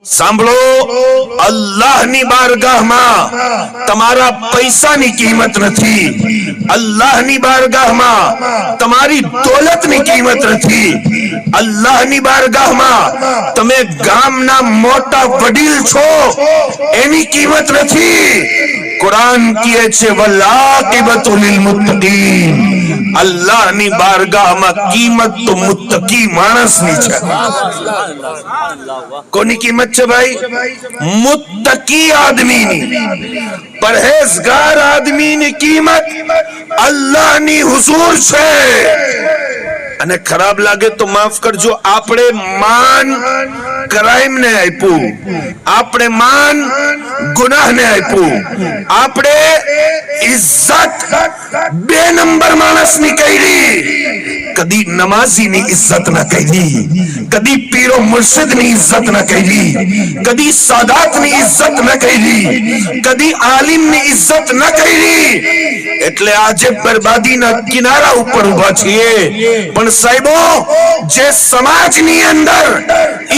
સાંભળો, અલ્લાહની બારગાહમાં તમારા પૈસાની કિંમત નથી, અલ્લાહની બારગાહમાં તમારી દોલતની કિંમત નથી, અલ્લાહની બારગાહમાં તમે ગામના મોટા વડીલ છો એની કિંમત નથી. કુરાન કહે છે વલાકિબતુ લિલ મુત્તકીન, અલ્લાહની બારગાહમાં કિંમત તો મુત્તકી માણસની છે. કોની કિંમત છે ભાઈ? મુત્તકી આદમીની, પરહેઝગાર આદમીની કિંમત અલ્લાહની હુઝુર છે. અને ખરાબ લાગે તો માફ કરજો, આપણે માન ક્રાઇમ ને આપ્યું, આપણે માન ગુનાહ ને આપ્યું, આપણે ઇજ્જત બે નંબર માણસ ની કરી. કદી નમાઝી ની ઇજ્જત ન કરી, કદી પીરો મુર્શિદ ની ઇજ્જત ન કરી, કદી સાદાત ની ઇજ્જત ન કરી, કદી આલિમ ની ઇજ્જત ન કરી. એટલે આજે બરબાદીના કિનારા ઉપર ઉભા છીએ. પણ સાહેબો, જે સમાજની અંદર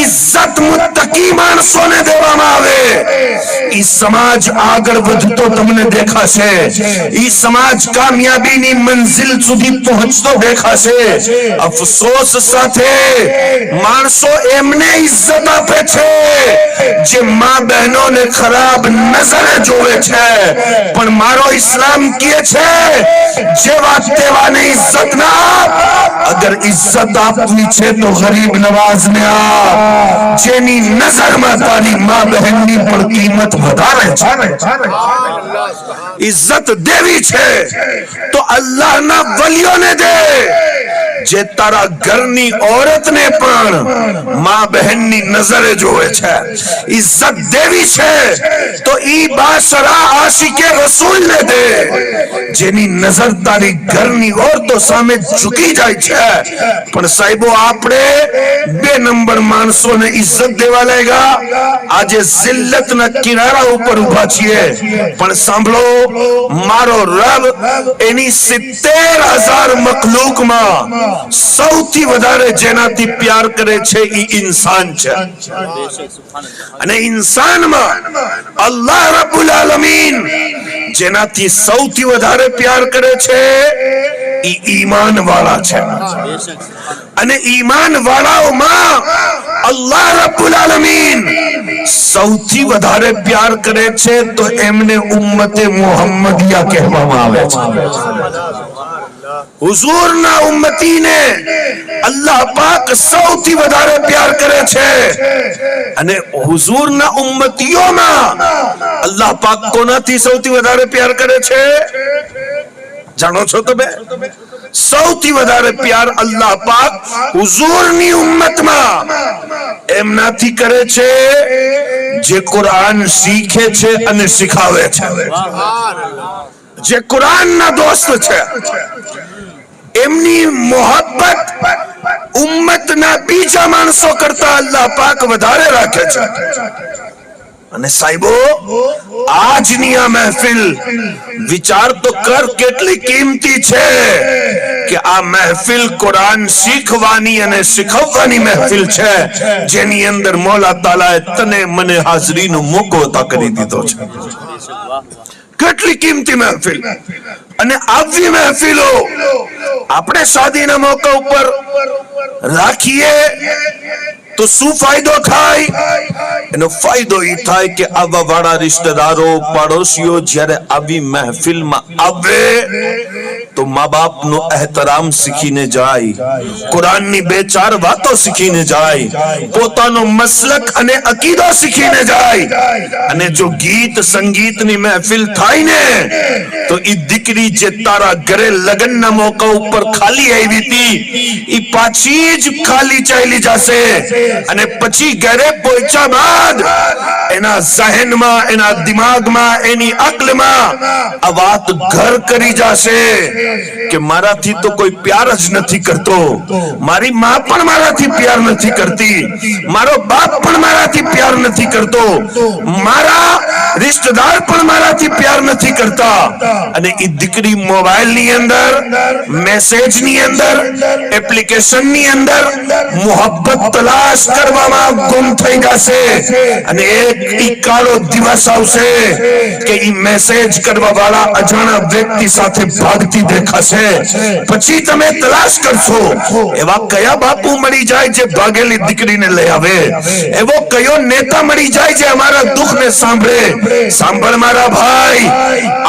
ઇજ્જત મુત્તકી માણસોને દેવામાં આવે, ઈ સમાજ આગળ વધતો તમને દેખાશે, ઈ સમાજ કામયાબીની મંજિલ સુધી પહોંચતો દેખાશે. અફસોસ સાથે માણસો એમને ઇજ્જત આપે છે જે મા બહેનોને ખરાબ નજરે જોવે છે. પણ મારો ઇસ્લામ કહે છે જેવા તેવાને ઇજ્જત ના આપ. અગર ઇજ્જત આપવી છે તો ગરીબ નવાઝને આપ, જેની નજરમાં તારી મા બહેનની પણ કિંમત વધારે છે. ઇજ્જત દેવી છે તો અલ્લાહના વલીઓને દે, જે તારા ઘરની ઓરતને પણ મા બહેનની નજરે જોવે છે. ઇજ્જત દેવી છે તો ઈ બાશરા આશિકે રસૂલને દે, જેની નજર તારી ઘરની ઓરતો સામે ઝૂકી જાય છે. પણ સાહેબો, આપણે બે નંબર માણસોને ઇજ્જત દેવા લાગ્યા, આજે જિલ્લતના કિનારા ઉપર ઉભા છીએ. પણ સાંભળો, મારો રબ એની 70,000 મખલૂકમાં સૌથી વધારે જેનાથી પ્યાર કરે છે ઈ ઇન્સાન છે. અને ઇન્સાનમાં અલ્લાહ રબ્બુલ આલમીન જેનાથી સૌથી વધારે પ્યાર કરે છે ઈ ઈમાન વાળા છે. અને ઈમાન વાળાઓમાં અલ્લાહ રબ્બુલ આલમીન સૌથી વધારે પ્યાર કરે છે તો એમને ઉમ્મતે મુહમ્મદિયા કહેવામાં આવે છે. હુઝુરના ઉમ્મતીને અલ્લાહ પાક સૌથી વધારે પ્યાર કરે છે. અને હુઝુરના ઉમ્મતીઓમાં અલ્લાહ પાક કોનાથી સૌથી વધારે પ્યાર કરે છે જાણો છો તમે? સૌથી વધારે પ્યાર અલ્લાહ પાક હુઝુરની ઉમ્મતમાં એમનાથી કરે છે જે કુરાન શીખે છે અને શીખાવે છે, જે કુરાનના દોસ્ત છે. એમની મોહબ્બત ઉમ્મતના બીજા માણસો કરતા અલ્લાહ પાક વધારે રાખે છે. અને સાહેબો, આજની આ મહેફિલ વિચાર તો કર કેટલી કિંમતી છે કે આ મહેફિલ કુરાન શીખવાની અને શીખવવાની મહેફિલ છે, જેની અંદર મૌલા તાલાએ તને મને હાજરીનો મોકો અતા કરી દીધો છે. કેટલી કિંમતી મહેફિલ. અને આવી મહેફિલો આપણે શાદીના મોકા ઉપર રાખીએ તો શું ફાયદો થાય? એનો ફાયદો એ થાય કે આવા વાળા રિશ્તેદારો, પાડોશીઓ જ્યારે આવી મહેફિલમાં આવે તો મા બાપનો એહતરામ શીખીને જાય, કુરાનની બે ચાર વાતો શીખીને જાય, પોતાનો મસલક અને અકીદો શીખીને જાય. અને જો ગીત સંગીતની મહેફિલ થાય ને તો ઈ દીકરી જે તારા ઘરે લગ્નના મોકા ઉપર ખાલી આવી હતી ઈ પાછી જ ખાલી ચાલી જશે. અને પછી ઘરે પહોંચ્યા બાદ એના ઝહેનમાં, એના દિમાગમાં, એની અક્લમાં આ વાત ઘર કરી જશે કે મારાથી તો કોઈ પ્યાર જ નથી કરતો, મારી માં પણ મારાથી પ્યાર નથી કરતી, મારો બાપ પણ મારાથી પ્યાર નથી કરતો, મારા रिश्तेदार पण माराथी प्यार नहीं करता अने ई दीकरी मोबाइल नी अंदर मैसेज नी अंदर एप्लिकेशन नी अंदर मोहब्बत तलाश करवामां गुम थई जशे अने एक ई काळो दिवस आवशे के ई मैसेज करवा वाला अजाणा व्यक्ति साथे भागती देखाशे પછી તમે તલાશ કરશો એવા કયા બાપુ મળી જાય જે ભાગેલી દીકરીને લઈ આવે એવો કયો નેતા મળી જાય જે અમારા દુઃખને સાંભળે સાંભળ મારા ભાઈ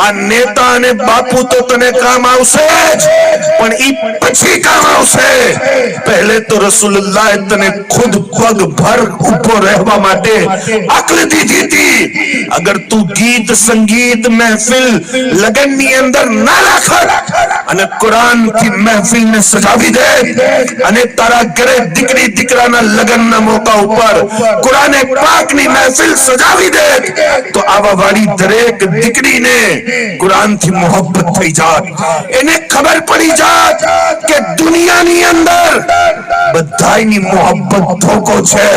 આ નેતા અને બાપુ તો તને કામ આવશે જ પણ ઈ પછી કામ આવશે પહેલે તો રસૂલુલ્લાહ તને ખુદ પગ ભર ઊભો રહેવા માટે અકલ દીધી હતી અગર તું ગીત સંગીત મહેફિલ લગનની અંદર ના રાખ અને કુરાન થી મહેફિલ ને સજાવી દે અને તારા ઘરે દીકરી દીકરાના લગનના મોકા ઉપર કુરાને પાક ની મહેફિલ સજાવી દે તો આવા વાળી દરેક દીકરીને કુરાન થી મોહબ્બત થઈ જાત એને ખબર પડી જાત કે દુનિયાની અંદર બધાયની મોહબ્બત ધોકો છે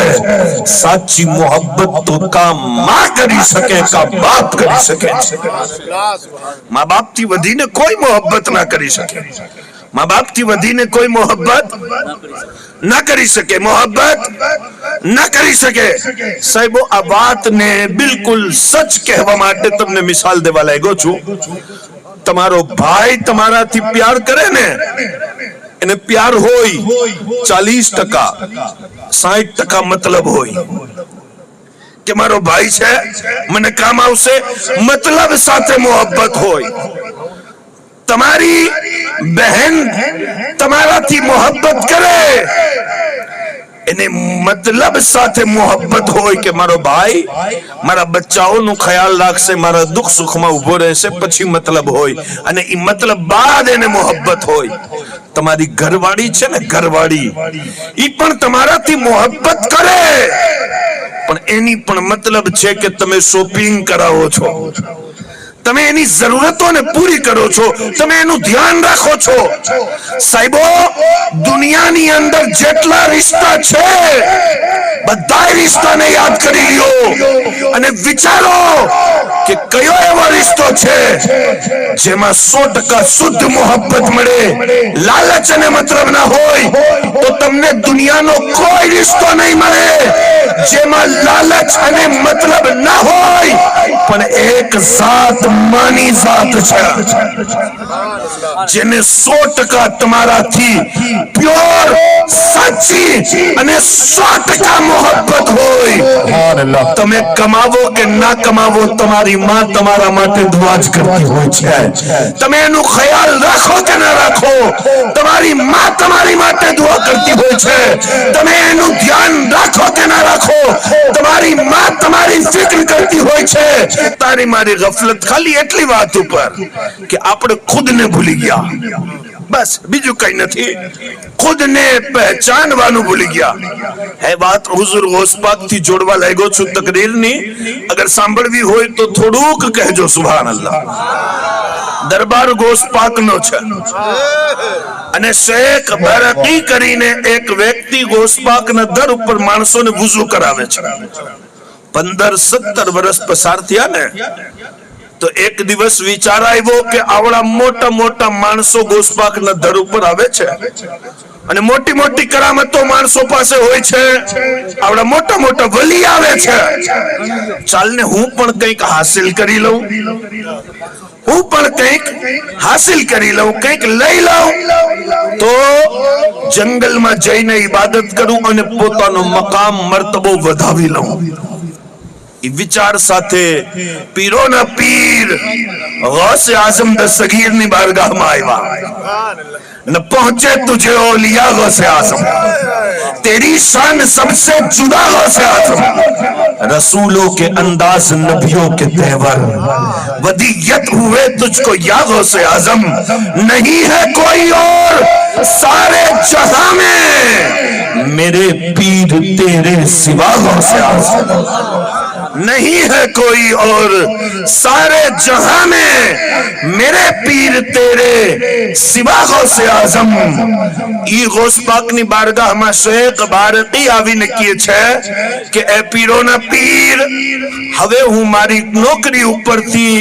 સાચી મોહબ્બત તો કામ માં કરી શકે કા બાપ કરી શકે માં બાપ થી વધીને કોઈ મોહબ્બત ના કરી શકે माँ बाप थी वधीने कोई मोहब्बत न करी सके मोहब्बत न करी सके साहिबो आ बात ने बिल्कुल सच कहवा माटे तमने मिसाल देवा लाग्यो छू तमारो भाई तमारा थी प्यार करे ने એને પ્યાર હોય 40% 60% मतलब હોય કે મારો ભાઈ છે મને કામ આવશે मतलब સાથે મોહબ્બત હોય તમારી બહેન તમારાથી મોહબ્બત કરે એને मतलब સાથે મોહબ્બત હોય કે મારો ભાઈ મારા બચ્ચાઓનો ખ્યાલ રાખશે મારા દુઃખ સુખમાં ઊભો રહેશે પછી मतलब હોય અને ઈ मतलब બાદ એને મોહબ્બત હોય તમારી ઘરવાળી છે ને ઘરવાળી ઈ પણ તમારાથી મોહબ્બત કરે પણ એની પણ मतलब છે કે તમે શોપિંગ કરાવો છો તમે એની જરૂરતોને પૂરી કરો છો તમે એનું ધ્યાન રાખો છો સાહેબો દુનિયાની અંદર જેટલા રિશ્તા છે બધા રિશ્તાને યાદ કરી લ્યો અને વિચારો કે કયો એવો રિશ્તો છે જેમાં 100% શુદ્ધ મોહબ્બત મળે લાલચ અને મતલબ ના હોય તો તમને દુનિયાનો કોઈ રિશ્તો નહીં મળે જેમાં લાલચ અને મતલબ ના હોય પણ એક ઝાત માની ઝાત છે જેને 100% તમારાથી પ્યોર સાચી અને 100% મોહબ્બત હોય સુભાનઅલ્લાહ તમે કમાવો કે ના કમાવો તમારી માં તમારા માટે દુઆ જ કરતી હોય છે તમે એનો ખ્યાલ રાખો કે ના રાખો તમારી માં તમારી માટે દુઆ કરતી હોય છે તમે એનું ધ્યાન રાખો કે ના રાખો તમારી માં તમારી ફિક્ર કરતી હોય છે તારી મારી ગફલત ખાલી એટલી વાત ઉપર કે આપણે ખુદને ભૂલી ગયા બસ બીજું કઈ નથી ખુદને પહેચાનવાનું ભૂલી ગયા હે વાત હુઝુર ગૌસ પાક થી જોડવા લાગ્યો છું તકરીરની અગર સાંભળવી હોય તો થોડુંક કહેજો સુભાનઅલ્લાહ દરબાર ગૌસ પાક નો છે અને શેખ બરકી કરીને એક વ્યક્તિ ગૌસ પાક ના દર ઉપર માણસોને વુઝુ કરાવે છે 15-17 વર્ષ પસાર થયા ને તો એક દિવસ વિચાર આવ્યો કે આવડા મોટા મોટા માણસો ગોસપાક ના દર ઉપર આવે છે અને મોટી મોટી કરામતો માણસો પાસે હોય છે આવડા મોટા મોટા વલી આવે છે ચાલ ને હું પણ કંઈક હાસિલ કરી લઉં હું પણ કંઈક હાસિલ કરી લઉં કંઈક લઈ લઉં તો જંગલમાં જઈને ઇબાદત કરું અને પોતાનો મકામ મર્તબો વધાવી લઉં विचार साथे पीरो ना पीर गौसे आजम दस्तगीर नी बारगाह में आया न पहुंचे तुझे औलिया गौसे आजम तेरी शान सबसे जुदा गौसे आजम रसूलों के अंदाज नबियों के तेवर वदीयत हुए तुझको या गौसे आजम नहीं है कोई और सारे जहां में मेरे पीर तेरे सिवा से नहीं है कोई और, सारे जहां में मेरे पीर तेरे सिवा गौसे आजम। ई गौस पाकनी बारगाहમાં શેખ બારકી આવીને કહે છે કે એ પીરોના પીર, હવે હું મારી નોકરી ઉપરથી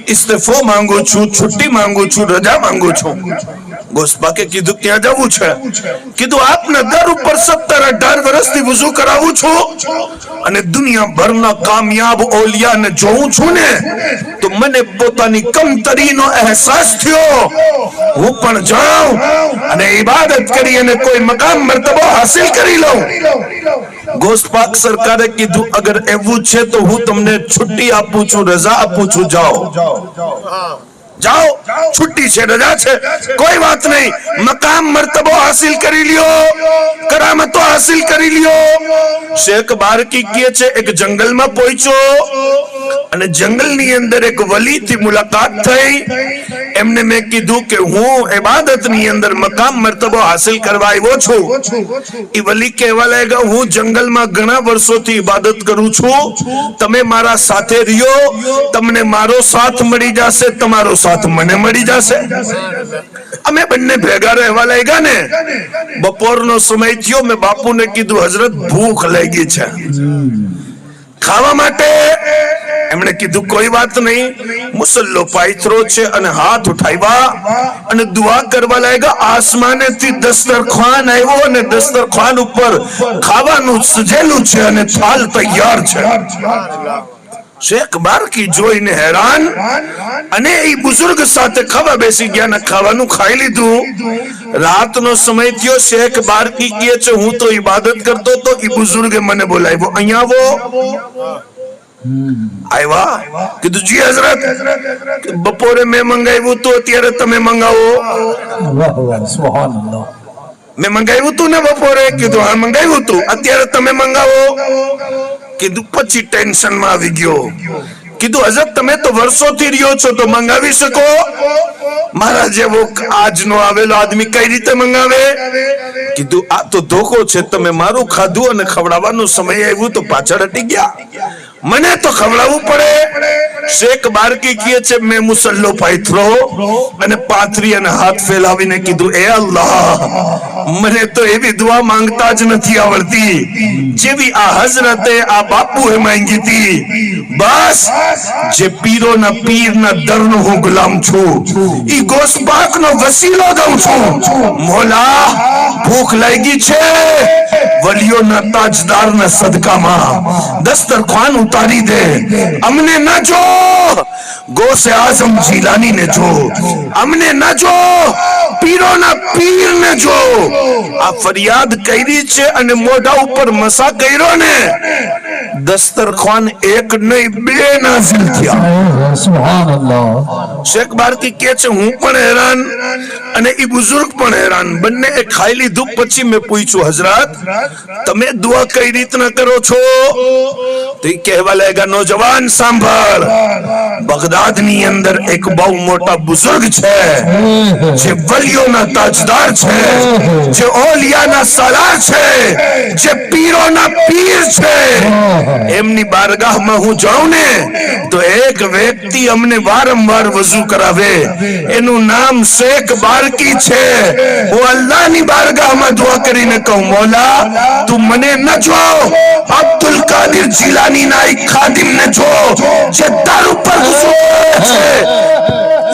ઇસ્તીફો માંગુ છું, છુટ્ટી માંગુ છું, રજા માંગુ છું। ગૌસ પાકે કીધું ક્યાં જવું છે? કીધું આપના દર ઉપર 17-18 વર્ષથી વઝુ કરાવું છું અને દુનિયાભરના કામયાબ ઓલિયાને જોઉં છું ને તો મને પોતાની કમતરીનો અહેસાસ થયો। હું પણ જાઉં અને ઇબાદત કરી અને કોઈ મકામ મર્તબો હાસિલ કરી લઉં। ગૌસ પાક સરકારે કીધું અગર એવું છે તો હું તમને છુટ્ટી આપું છું, રજા આપું છું, જાઓ जाओ, छुट्टी से रजा से कोई बात नहीं, मकाम मर्तबो हासिल करी लियो, करामतो हासिल करी लियो। शेख बारकी किए छे एक जंगल में पहुंचो અને જંગલની અંદર એક વલી થી મુલાકાત થઈ। એમને મેં કીધું કે હું ઇબાદત ની અંદર મકામ મર્તબો હાસિલ કરવા આવ્યો છું। એ વલી કહેવા લાગ્યા હું જંગલમાં ઘણા વર્ષોથી ઇબાદત કરું છું, તમે મારા સાથે રહ્યો, તમને મારો સાથ મળી જશે, તમારો સાથ મને મળી જશે। અમે બંને ભેગા રહેવા લાગ્યા ને બપોરનો સમય થયો, મેં બાપુને કીધું હજરત ભૂખ લાગી છે, ખાવા માટે। એમણે કીધું કોઈ વાત નહીં, મુસલ્લો પાથરો છે અને હાથ ઉઠાવ્યા અને દુઆ કરવા લાગ્યા। આસમાનેથી દસ્તરખાન આવ્યો અને દસ્તરખાન ઉપર ખાવાનું સજેલું છે અને થાળ તૈયાર છે। शेख बारकी જોઈને હેરાન અને એ બુઝુર્ગ સાથે ખાવા બેસી ગયા ને ખાવાનું ખાઈ લીધું। રાતનો સમય થયો, શેખ બારકી કહે છે હું તો ઇબાદત કરતો તો, એ બુઝુર્ગે મને બોલાવ્યો, અહીંયા આવો। કીધું જી હઝરત, બપોરે મેં મંગાવ્યું તો અત્યારે તમે મંગાવો। સુભાનઅલ્લાહ, મેં મંગાવ્યું તું ને બપોરે? કીધું હા મંગાવ્યું તું, અત્યારે તમે મંગાવો। કીધું પછી ટેન્શન માં આવી ગયો। કીધું હઝરત તમે તો વર્ષોથી રહ્યો છો તો મંગાવી શકો, મારા જેવો આજનો આવેલો આદમી કઈ રીતે મંગાવે? કીધું આ તો ધોકો છે, તમે મારું ખાધું અને ખવડાવવાનો સમય આવ્યું તો પાછળ હટી ગયા, મને તો ખવડાવવું પડે। શેખ બારકી કહે છે મેં મુસલ્લો પાથરો અને પાથરી અને હાથ ફેલાવીને કીધું એ અલ્લાહ, મને તો એવી દુઆ માંગતા જ નથી આવડતી જેવી આ હઝરતે આ બાપુએ માંગી હતી। બસ જે પીરોના પીરના દરનો હું ગુલામ છું, ઈ ગોસ પાકનો વસીલો દઉં છું। મોલા ભૂખ લાગી છે, વલીઓના તાજદારના સદકામાં દસ્તરખાન ઉતારી દે, અમને ન જો ગોસે આઝમ જીલાની ને જો, અમને ન જો પીરોના પીર ને જો। આ ફરિયાદ કરી છે અને મોઢા ઉપર મસા કર્યો ને દસ્તરખાન એક નહીં બે નાઝિલ થયા। સુભાનઅલ્લાહ। શેખ બારકી કહે છે હું પણ હેરાન અને એ બુઝુર્ગ પણ હેરાન, બંને એ ખાઈ લીધું પછી મેં પૂછ્યું હઝરત તમે દુઆ કઈ રીતના કરો છો? તો એ કહેવા લાગ્યા નોજવાન સાંભળ, બગદાદ ની અંદર એક બહુ મોટા બુઝુર્ગ છે જે વલીઓના તાજદાર છે, જે ઓલિયાના સાલાર છે, જે પીરોના પીર છે, એમની બારગાહમાં હું જાઉં ને તો એક વ્યક્તિ અમને વારંવાર વઝુ કરાવે, એનું નામ શેખ બારકી છે। હું અલ્લાહની બારગાહમાં દુઆ કરીને કહું મોલા તું મને ન જો, અબ્દુલ કાદિર જીલાની ના એક ખાદિમ ને જો જે દર ઉપર વઝુ છે,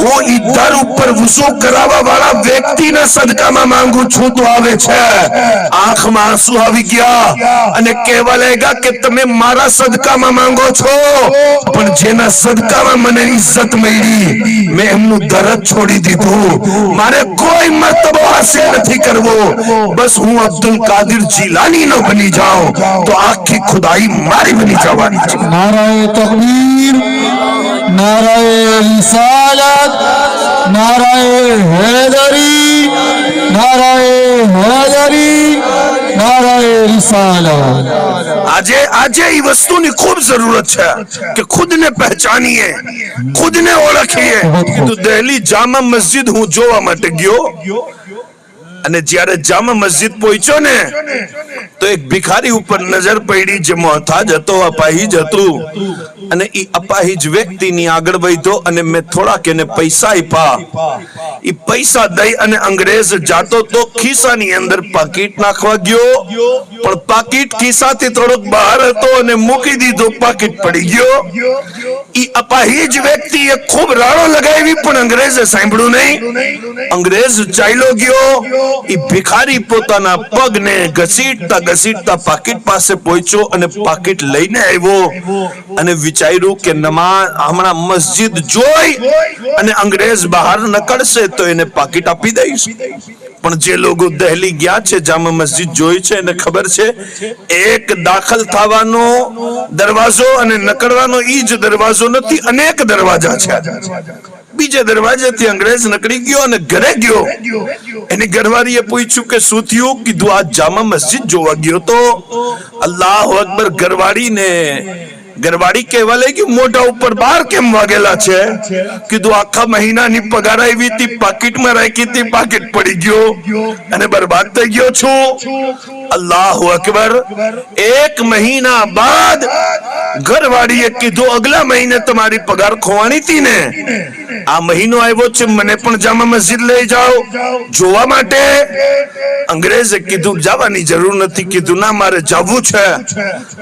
હું ઈ દર ઉપર વઝુ કરાવવા વાળા વ્યક્તિના સદકામાં માંગુ છું તો આવે છે। આંખમાં આંસુ આવી ગયા અને કહેવા લાગ્યા કે તમે મારા સદકામાં માંગો છો પણ જેના સદકામાં મને ઇજ્જત મળી મેં એમનું દરદ છોડી દીધું, મારે કોઈ મર્તબો હાસિલ નથી કરવો, બસ હું અબ્દુલ કાદિર જીલાની ન બની જાઉં તો આખી ખુદાઈ મારી બની જવાની છે। નારાએ તકબીર, નારાએ રિસાલત, નારાએ હૈદરી, નારાએ હૈદરી, નારાએ રિસાલત। આજે એ વસ્તુની ખૂબ જરૂરત છે કે ખુદને પહેચાનીએ, ખુદને ઓળખીએ। તો દિલ્હી જામા મસ્જિદ હું જોવા માટે ગયો, અને જ્યારે જામા મસ્જિદ પહોંચ્યો ને તો એક ભિખારી ઉપર નજર પડી જે મોહતાજ હતો, અપાહિજ હતું, અને ઈ અપાહિજ વ્યક્તિની આગળ વધ્યો અને મેં થોડાક એને પૈસા આપ્યા. ઈ પૈસા દઈ અને અંગ્રેજ જાતો તો ખિસ્સાની અંદર પાકીટ નાખવા ગયો, પણ પાકીટ ખિસ્સાથી થોડોક બહાર હતો અને મૂકી દીધો, પાકીટ પડી ગયો. ઈ અપાહિજ વ્યક્તિએ ખૂબ રાડો લગાવી પણ અંગ્રેજે સાંભળ્યું નહીં. અંગ્રેજ ચાલ્યો ગયો. ઈ ભિખારી પોતાના પગને ઘસીટતા ઘસીટતા પાકીટ પાસે પહોંચ્યો અને પાકીટ લઈને આવ્યો અને વિચાર્યું કે નમાઝ હમણાં મસ્જિદ જોઈ અને અંગ્રેજ બહાર નીકળશે તો એને પાકીટ આપી દઈશ. પણ જે લોકો દહેલી ગયા છે, જામા મસ્જિદ જોઈ છે, એને ખબર છે એક દાખલ થવાનો દરવાજો અને નીકળવાનો ઈ જ દરવાજો નથી, અનેક દરવાજા છે. બીજે દરવાજેથી અંગ્રેજ નીકળી ગયો અને ઘરે ગયો. એની ઘરવાળીએ પૂછ્યું કે શું થયું? કીધું આ જામા મસ્જિદ જોવા ગયો તો. અલ્લાહુ અકબર. ઘરવાળી કહેવા લાગી મોઢા ઉપર 12 કેમ વાગેલા છે? કીધું આખા મહિનાની પગાર આવી હતી, પાકીટમાં રાખી હતી, પાકીટ પડી ગયો અને બરબાદ થઈ ગયો છું. અલ્લાહુ અકબર. 1 મહિના બાદ ઘરવાળીએ કીધું અગલા મહિને તમારી પગાર ખોવાની હતી ને, આ મહિનો આવ્યો છે, મને પણ જામા મસ્જિદ લઈ જાઓ જોવા માટે. અંગ્રેજે કીધું જવાની જરૂર નથી. કીધું ના, મારે જવું છે.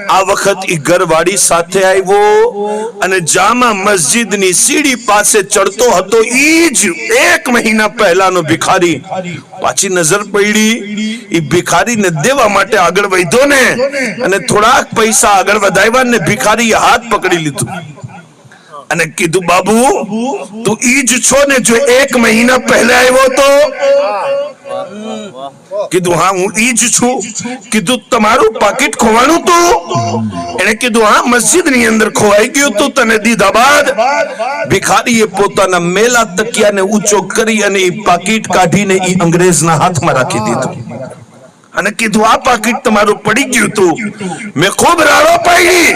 આ વખત ઈ ઘરવાળી સાથે આવ્યો અને જામા મસ્જિદની સીડી પાસે ચડતો હતો. ઈ જ 1 મહિના પહેલાનો ભિખારી પાછી નજર પડી. ઈ ભિખારીને દેવા માટે આગળ વધ્યો ને અને થોડાક પૈસા આગળ વધાવ્યા ને ભિખારીએ હાથ પકડી લીધું અને કીધું બાબુ તું ઈ જ છો ને જો 1 મહિના પહેલા આવ્યો તો? કીધું હા હું ઈ જ છું. કીધું તમારું પાકીટ ખોવાનું તું? એને કીધું હા મસ્જિદની અંદર ખોવાઈ ગયું તું, તને દીધા બાદ. ભિખારીએ પોતાના મેલા તકિયાને ઊંચો કરી અને ઈ પાકીટ કાઢીને ઈ અંગ્રેજના હાથમાં રાખી દીધું અને કીધું આ પાકીટ તમારું પડી ગયું તું, મેં ખૂબ રાડો પાડી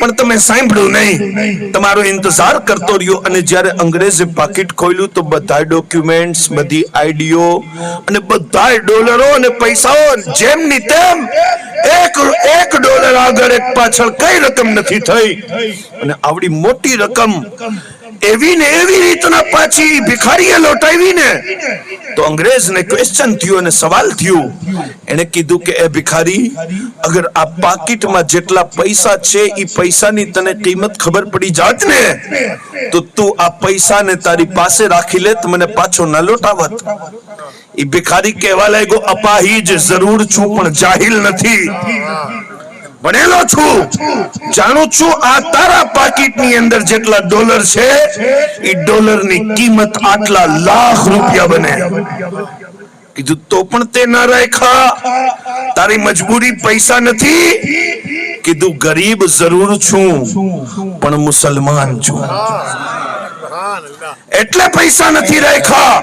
પણ તમે સાંભળ્યું નહીં, તમારો ઇંતજાર કરતો રહ્યો. અને જ્યારે અંગ્રેજે પાકીટ ખોલ્યું તો બધા ડોક્યુમેન્ટ્સ, બધી આઈડીઓ અને બધા ડોલરો અને પૈસાઓ જેમની તેમ, એક ડોલર આગળ એક પાછળ કઈ રકમ નથી થઈ. અને આવડી મોટી રકમ એવી ને એવી રીતના પાછી ભિખારીએ લોટાવી ને તો અંગ્રેજને ક્વેશ્ચન થયું અને સવાલ થયું. એને કીધું કે એ ભિખારી, અગર આ પાકીટમાં જેટલા પૈસા છે એ પૈસાની તને કિંમત ખબર પડી જાત ને તો તું આ પૈસાને તારી પાસે રાખી લે, મને પાછો ન લોટાવત. એ ભિખારી કહેવા લાગ્યો અપાહિજ જરૂર છું પણ જાહિલ નથી, ભણેલો છું, જાણું છું આ તારા પાકીટની અંદર જેટલા ડોલર છે એ ડોલરની કિંમત આટલા લાખ રૂપિયા બને. કીધું તો પણ તે ના રાખ્યા, તારી મજબૂરી પૈસા નથી? કીધું ગરીબ જરૂર છું પણ મુસલમાન છું, એટલે પૈસા નથી રાખ્યા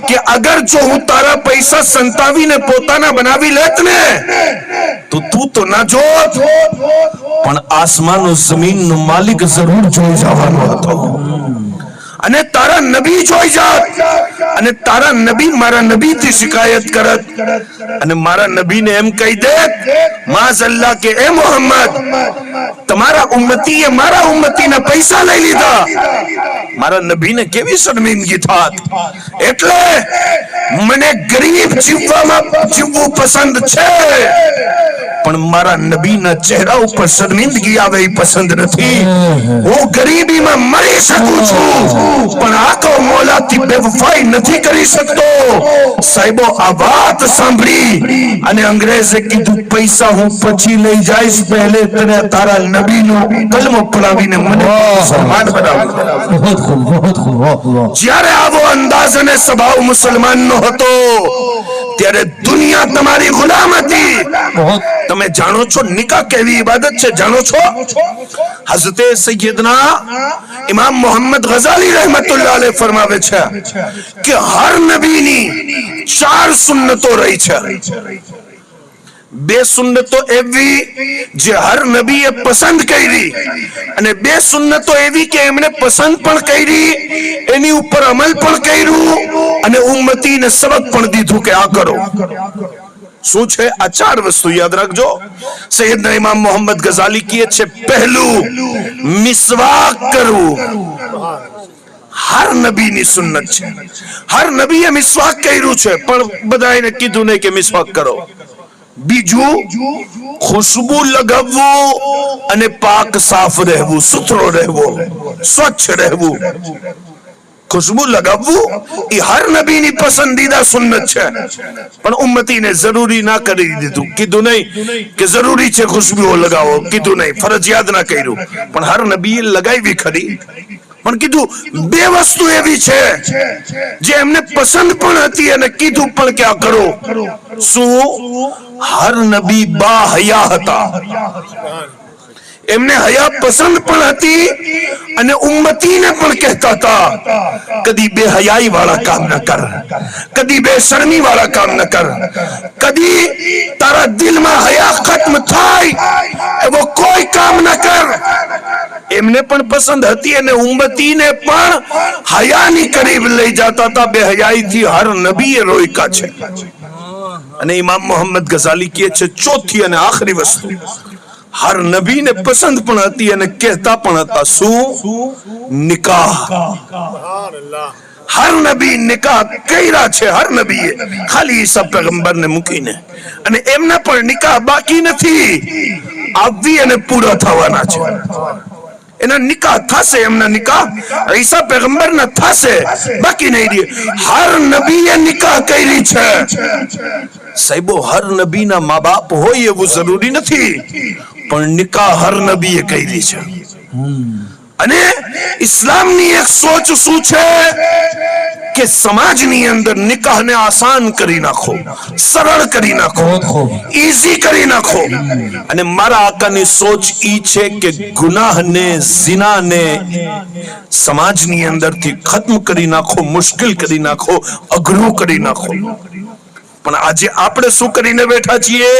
કે અગર જો હું તારા પૈસા સંતાવીને પોતાના બનાવી લેત ને તો તું તો ના જોત, પણ આસમાન જમીન નો માલિક જરૂર જોઈ જવાનો હતો અને તારા નબી જોઈ જાત અને તારા નબી મારા નબી થી શિકાયત કરત અને મારા નબીને એમ કહી દે માઝલ્લા કે એ મોહમ્મદ તમારા ઉમ્મતીએ મારા ઉમ્મતીના પૈસા લઈ લીધા, મારા નબીને કેવી શર્મિંદગી થાત. એટલે મને ગરીબ જીવવું પસંદ છે પણ મારા નબીના ચહેરા ઉપર શર્મિંદગી આવે એ પસંદ નથી. હું ગરીબીમાં મરી શકું છું પણ આખો મોલાથી બેવફાઈ નથી કરી શકતો. સાહેબો આ વાત સાંભળી અને અંગ્રેજે કીધું પૈસા હું પછી લઈ જઈશ, પહેલે તને તારા નબીનો કલમો પડાવીને મને મુસલમાન બનાવ્યો. જ્યારે આવો અંદાજ અને સ્વભાવ મુસલમાનનો હતો ત્યારે દુનિયા તમારી ગુલામ હતી. તમે જાણો છો નિકાહ કેવી ઇબાદત છે? જાણો છો? હઝરત સૈયદના ઇમામ મોહમ્મદ ગઝાલી રહેમતુલ્લાહ અલૈહ ફરમાવે છે કે હર નબીની 4 સુન્નતો રહી છે. બે સુન્નતો એવી જે હર નબીએ પસંદ કરી, અને બે સુન્નતો એવી કે એમણે પસંદ પણ કરી, એની ઉપર અમલ પણ કર્યું, અને ઉમ્મતીને સબક પણ દીધું કે આ કરો. શું છે આ ચાર વસ્તુ? યાદ રાખજો. સૈયદના ઇમામ મોહમ્મદ ગઝાલી કહે છે, પહેલું મિસવાક કરવું હર નબીની સુન્નત છે. હર નબીએ મિસવાક કર્યું છે, પણ બધાને કીધું નહીં કે મિસવાક કરો. બીજું ખુશ્બુ લગાવવું અને પાક સાફ રહેવું, સુથરો રહેવું, સ્વચ્છ રહેવું. ખુશ્બુ લગાવવું એ હર નબીની પસંદીદા સુન્નત છે, પણ ઉમ્મતીને જરૂરી ના કરી દીધું. કીધું નહીં કે જરૂરી છે ખુશ્બુઓ લગાવો, કીધું નહીં, ફરજિયાત ના કર્યું. પણ હર નબીએ લગાવી ખરી, પણ કીધું બે વસ્તુ એવી છે જે એમને પસંદ પણ હતી અને કીધું પણ કે આ કરો. શું? હર નબી બા હયા હતા, એમને હયા પસંદ પણ હતી, અને ઉમ્મતીને પણ કહેતા હતા કદી બે હયાઈ વાળા કામ ન કર, કદી બે શરમી વાળા કામ ન કર, કદી તારા દિલમાં હયા ખત્મ થાય એવો કોઈ કામ ન કર. એમને પણ પસંદ હતી અને ઉમ્મતીને પણ હયાની કરીબ લઈ જતા હતા. બે હયાઈથી હર નબીએ રોક્યા છે. અને ઇમામ મોહમ્મદ ગઝાલી કહે છે, ચોથી અને આખરી વસ્તુ હર નબીને પસંદ પણ હતી અને કહેતા પણ હતા. શું? નિકાહ. હર નબી નિકાહ કર્યા છે, હર નબીએ, ખાલી ઈસા પેગમ્બરને મૂકીને. અને એમના પણ નિકાહ બાકી નથી, આવી અને પૂરા થવાના છે. એના નિકાહ થશે, એમના નિકાહ ઈસા પેગમ્બરના થશે, બાકી નહીં રહે. હર નબીએ નિકાહ કરી છે. સાહેબો, હર નબીના મા બાપ હોય એવું જરૂરી નથી, પણ નિકાહ હર નબીએ કરી છે. અને ઇસ્લામની એક સોચ શું છે કે સમાજની અંદર નિકાહને આસાન કરી નાખો, સરળ કરી નાખો, ઈઝી કરી નાખો. અને મારા આકાની સોચ ઈ છે કે ગુનાહને, ઝિનાને સમાજની અંદરથી ખત્મ કરી નાખો, મુશ્કેલ કરી નાખો, અઘરું કરી નાખો. પણ આજે આપણે શું કરીને બેઠા છીએ?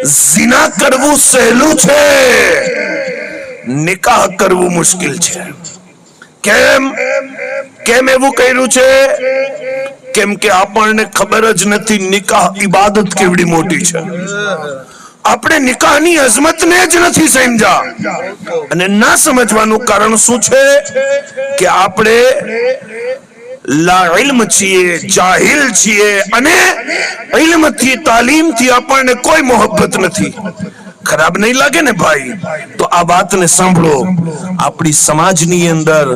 ઝિના કરવું સહેલું છે, નિકાહ કરવું મુશ્કેલ છે. કેમ? કેમ એવું કર્યું છે? કેમ કે આપણને ખબર જ નથી નિકાહ ઇબાદત કેવડી મોટી છે. આપણે નિકાહની અઝમતને જ નથી સમજ્યા. અને ના સમજવાનું કારણ શું છે કે આપણે લા ઇલ્મ છીએ, જાહિલ છીએ, અને ઇલ્મથી, તાલીમથી આપણને કોઈ મોહબ્બત નથી. ખરાબ નહીં લાગે ને ભાઈ? તો આ વાતને સાંભળો. આપણી સમાજની અંદર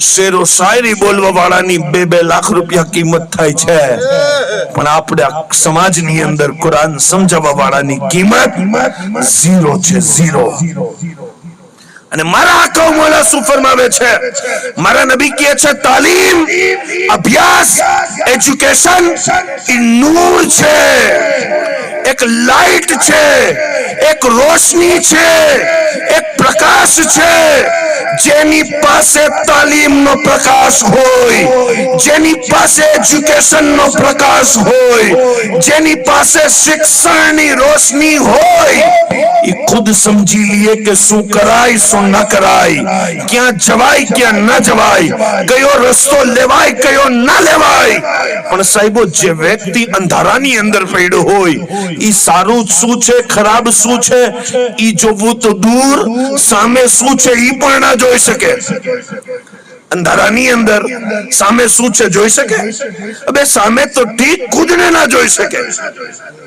શેરો શાયરી બોલવા વાળાની 2-2 લાખ રૂપિયા કિંમત થાય છે, પણ આપણા સમાજની અંદર કુરાન સમજાવવા વાળાની કિંમત ઝીરો છે, ઝીરો. અને મારા આકા મોલા શું ફરમાવે છે? મારા નબી કહે છે, તાલીમ, અભ્યાસ, એજ્યુકેશન એ નૂર છે, એક લાઈટ છે, એક રોશની છે, એક પ્રકાશ છે. જેની પાસે તાલીમનો પ્રકાશ હોય, જેની પાસે એજ્યુકેશનનો પ્રકાશ હોય, જેની પાસે શિક્ષણની રોશની હોય, એ ખુદ સમજી લે કે શું કરાય, શું ન કરાય, ક્યાં જવાય, ક્યાં ન જવાય, કયો રસ્તો લેવાય, કયો ન લેવાય. પણ સાહેબો, જે વ્યક્તિ અંધારાની અંદર પડ્યો હોય, એ સારું શું છે, ખરાબ શું છે, એ જોવું તો દૂર, સામે શું છે એ પણ ના જોઈ શકે. અંધારાની અંદર સામે શું છે જોઈ શકે? હવે સામે તો ઠીક, ખુદને ના જોઈ શકે.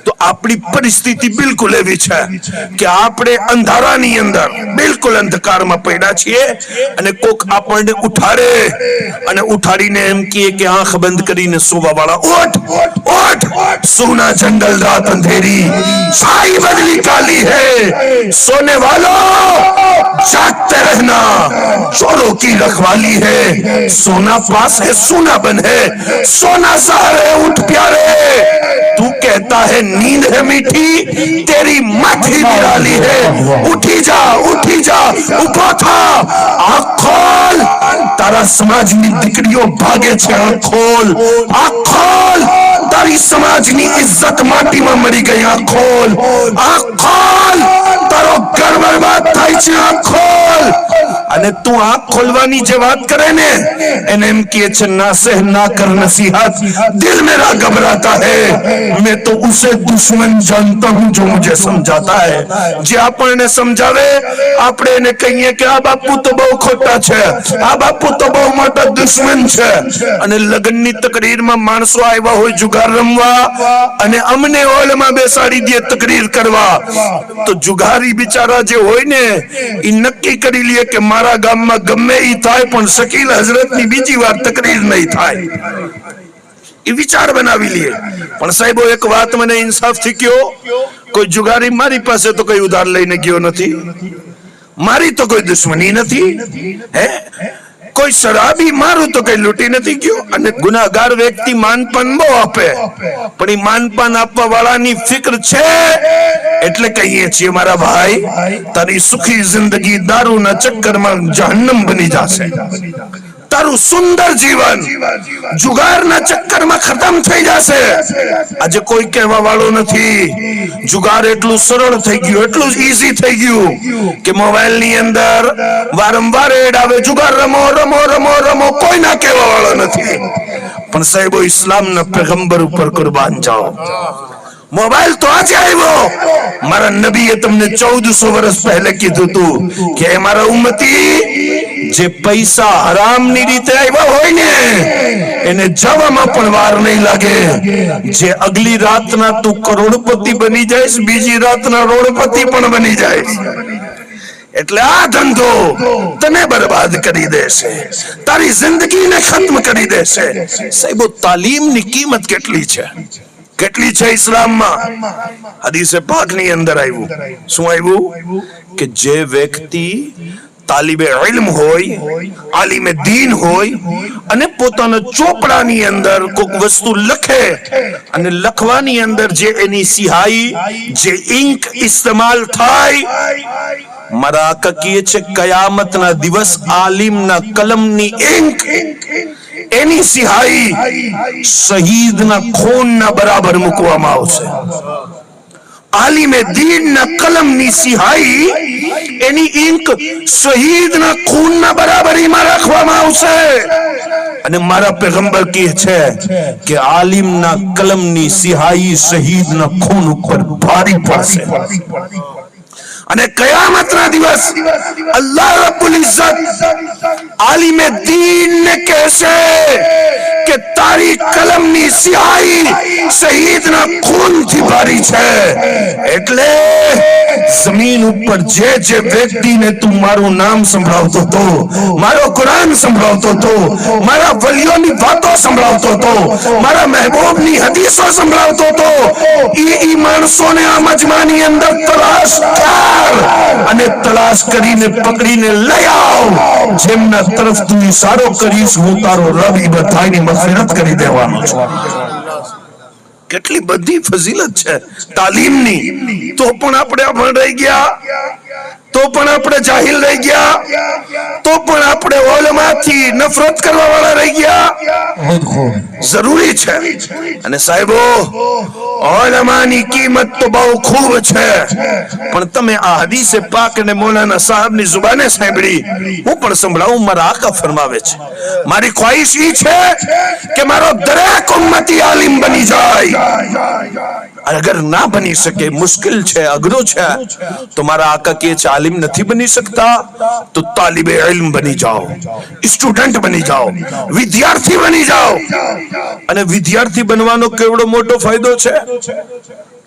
તો આપણી પરિસ્થિતિ બિલકુલ એવી છે કે આપણે અંધારાની અંદર બિલકુલ અંધકારમાં પડ્યા છીએ, અને કોક આપણને ઉઠાડે અને ઉઠાડીને એમ કહે કે આંખ બંધ કરીને સુવા વાળા, ઉઠ ઉઠ, સોના જંગલ રાત અંધેરી, छाई बदली काली है, सोने वालों जागते रहना, चोरों की रखवाली है, सोना पास है, सोना बन है, सोना सहारे उठ प्यारे, तू कहता है नींद है मीठी, तेरी मत ही निराली है, उठी जा, उठो था, आँख खोल, तारा समाजની દીકરીઓ ભાગે છે, આँખ ખોલ, તારી સમાજની ઇજ્જત માટીમાં મરી ગઈ. આંખ ખોલ, તારો ઘર બરબાદ થાય છે. આંખ ખોલ. અને તું આંખ ખોલવાની જે વાત કરે ને એને એમ કહે છે નાસેહ ના કર નસીહત, દિલ મેરા घबराता है, मैं तो उसे दुश्मन जानता हूं जो मुझे समझाता है. જે આપણને સમજાવે આપણે એને કહીએ કે આ બાપુ તો બહુ ખોટા છે, આ બાપુ તો બહુ મોટો દુશ્મન છે. અને લગ્નની તકરીરમાં માણસો આવ્યા હોય જુગાર રમવા અને અમને હોલમાં બેસાડી દે તકરીર કરવા, તો જુગારી બિચારા જે હોય ને એ નક્કી કરી લે કે મારા ગામમાં ગમે ઈ થાય પણ શકીલ હઝરતની બીજી વાર તકરીર નહીં થાય. એ વિચાર બનાવી લે. પણ સાહેબો એક વાત મને ઇન્સાફથી કયો, કોઈ જુગારી મારી પાસે તો કઈ ઉધાર લઈને ગયો નથી, મારી તો કોઈ દુશ્મની નથી. હે કોઈ શરાબી મારું તો કઈ લૂંટી નથી ગયો. અને ગુનાહગાર વ્યક્તિ માનપાન બહુ આપે પણ એ માનપાન આપવા વાળાની ફિક્ર છે એટલે કહીએ છીએ મારા ભાઈ તારી સુખી જિંદગી દારૂના ચક્કરમાં જહન્નમ બની જશે. તારું સુંદર જીવન જુગારના ચક્કરમાં ખતમ થઈ જશે. આજે કોઈ કહેવા વાળો નથી. જુગાર એટલું સરળ થઈ ગયું, એટલું ઈઝી થઈ ગયું કે મોબાઈલ ની અંદર વારંવાર એડ આવે જુગાર રમો રમો રમો રમો. કોઈ ના કહેવા વાળો નથી. પણ સાહેબો ઇસ્લામના પેગમ્બર ઉપર કુરબાન જાઓ. મોબાઈલ તો આજે આવ્યો, મારા નબીએ તમને 1400 વર્ષ પહેલે કીધું હતું કે મારા ઉમ્મતી જે પૈસા હરામની રીતે આવ્યા હોય ને એને જવામાં પણ વાર નહીં લાગે. જે અગલી રાતના તું કરોડપતિ બની જઈશ, બીજી રાતના રોડપતિ પણ બની જઈશ. એટલે આ ધંધો તને બરબાદ કરી દેશે, તારી જિંદગીને ખત્મ કરી દેશે. સાહેબો તાલીમની કિંમત કેટલી છે, કેટલી છે ઇસ્લામમાં. હદીસે પાકની અંદર આવ્યું, શું આવ્યું કે જે વ્યક્તિ તાલિબે ઇલ્મ હોય, આલિમે દીન હોય અને પોતાના ચોપડાની અંદર કોઈક વસ્તુ લખે અને લખવાની અંદર જે એની સિહાઈ જે ઇંક ઇસ્તેમાલ થાય, મારા આકા કહે છે કયામતના દિવસ આલિમના કલમની ઇંક એની સિહાઈ શહીદના ખૂનના બરાબર મૂકવામાં આવશે. આલિમે દીનના કલમની સિહાઈ એની ઇંક શહીદના ખૂનના બરાબરીમાં રાખવામાં આવશે. અને મારા પેગમ્બર કહે છે કે આલિમના કલમની સિહાઈ શહીદના ખૂન ઉપર ભારી પડશે. અને કયામતના દિવસ અલ્લાહ રબ્બુલ ઇઝ્ઝત આલિમે દીન ને કહેશે કે તારી કલમની સિહાઈ શહીદના ખૂનથી ભારી છે. એટલે જમીન ઉપર જે જે વ્યક્તિને તું મારું નામ સંભળાવતો હતો, મારો કુરાન સંભળાવતો હતો, મારા વલીઓની વાતો સંભળાવતો હતો, મારા મહેબૂબની હદીસો સંભળાવતો હતો, ઈ માણસોને આ મજમાની અંદર તલાશ કર અને તલાશ કરીને પકડીને લઈ આવ. જેમના તરફ તું ઈશારો કરીશ હું તારો રબ ઈ બધાની મગફિરત કરી દેવાનો છું. કેટલી બધી ફઝીલત છે તાલીમની. તો પણ આપણે અભણ રહી ગયા, તો પણ આપણે જાહિલ રહી ગયા, તો પણ આપણે ઓલમાથી નફરત કરવા વાળા રહી ગયા. જરૂરી છે. અને સાહેબો ઓલમાની કિંમત તો બહુ ખૂબ છે, પણ તમે આ હદીસે પાક અને મૌલાના સાહેબની જુબાને સાંભળી, હું પણ સંભળાવું. મારા આકા ફરમાવે છે, મારી ખ્વાહિશ ઈ છે કે મારો દરેક ઉમ્મતી આલિમ બની જાય. અગર ના બની શકે, મુશ્કેલ છે, અઘરું છે, તો મારા આકા કહે છે આલિમ નથી બની શકતા તો તાલિબે ઇલ્મ બની જાઓ, સ્ટુડન્ટ બની જાઓ, વિદ્યાર્થી બની જાઓ. અને વિદ્યાર્થી બનવાનો કેવડો મોટો ફાયદો છે.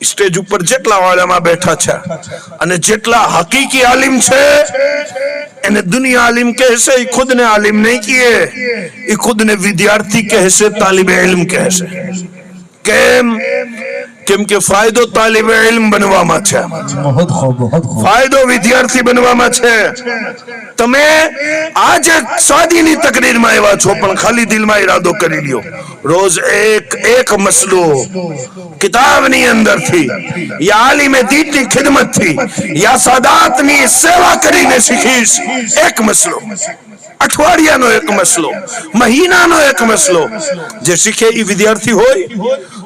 સ્ટેજ ઉપર જેટલા વાળામાં બેઠા છે અને જેટલા હકીકી આલિમ છે એને દુનિયા આલિમ કહેશે, એ ખુદને આલિમ નહીં કહે, એ ખુદને વિદ્યાર્થી કહેશે, તાલિબે ઇલ્મ કહેશે. કેમ? કેમ કે ફાયદો તાલિબે ઇલ્મ બનવામાં છે, ફાયદો વિદ્યાર્થી બનવામાં છે. તમે આજે શાદીની તકરીરમાં આવ્યા છો પણ ખાલી દિલમાં ઈરાદો કરી લ્યો, રોજ એક મસલો કિતાબની અંદરથી યા આલિમે દીનની ખિદમતથી યા સાદાતની સેવા કરીને શીખીશ. એક મસલો, અઠવાડિયાનો એક મસલો, મહિનાનો એક મસલો. જે શીખે એ વિદ્યાર્થી હોય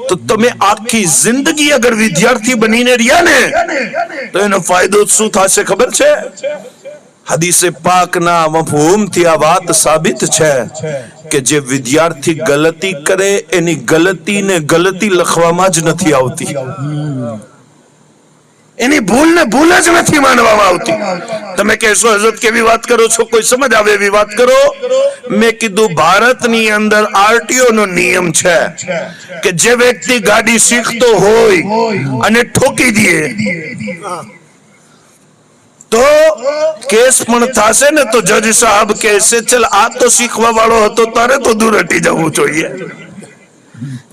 તો તમે આખી જિંદગી અગર વિદ્યાર્થી બનીને રહ્યા ને તો એનો ફાયદો શું થશે ખબર છે? હદીસે પાકના મફહૂમથી આ વાત સાબિત છે કે જે વિદ્યાર્થી ગલતી કરે એની ગલતીને ગલતી લખવામાં જ નથી આવતી, એની ભૂલને ભૂલ જ નથી માનવામાં આવતી. તમે કહેશો હજરત કેવી વાત કરો છો, કોઈ સમજ આવે એવી વાત કરો. મેં કીધું ભારતની અંદર આરટીઓ નો નિયમ છે કે જે વ્યક્તિ ગાડી શીખતો હોય અને ઠોકી દે તો કેસ પણ થશે ને તો જજ સાહેબ કહેશે ચલ આ તો શીખવા વાળો હતો, તારે તો દૂર હટી જવું જોઈએ.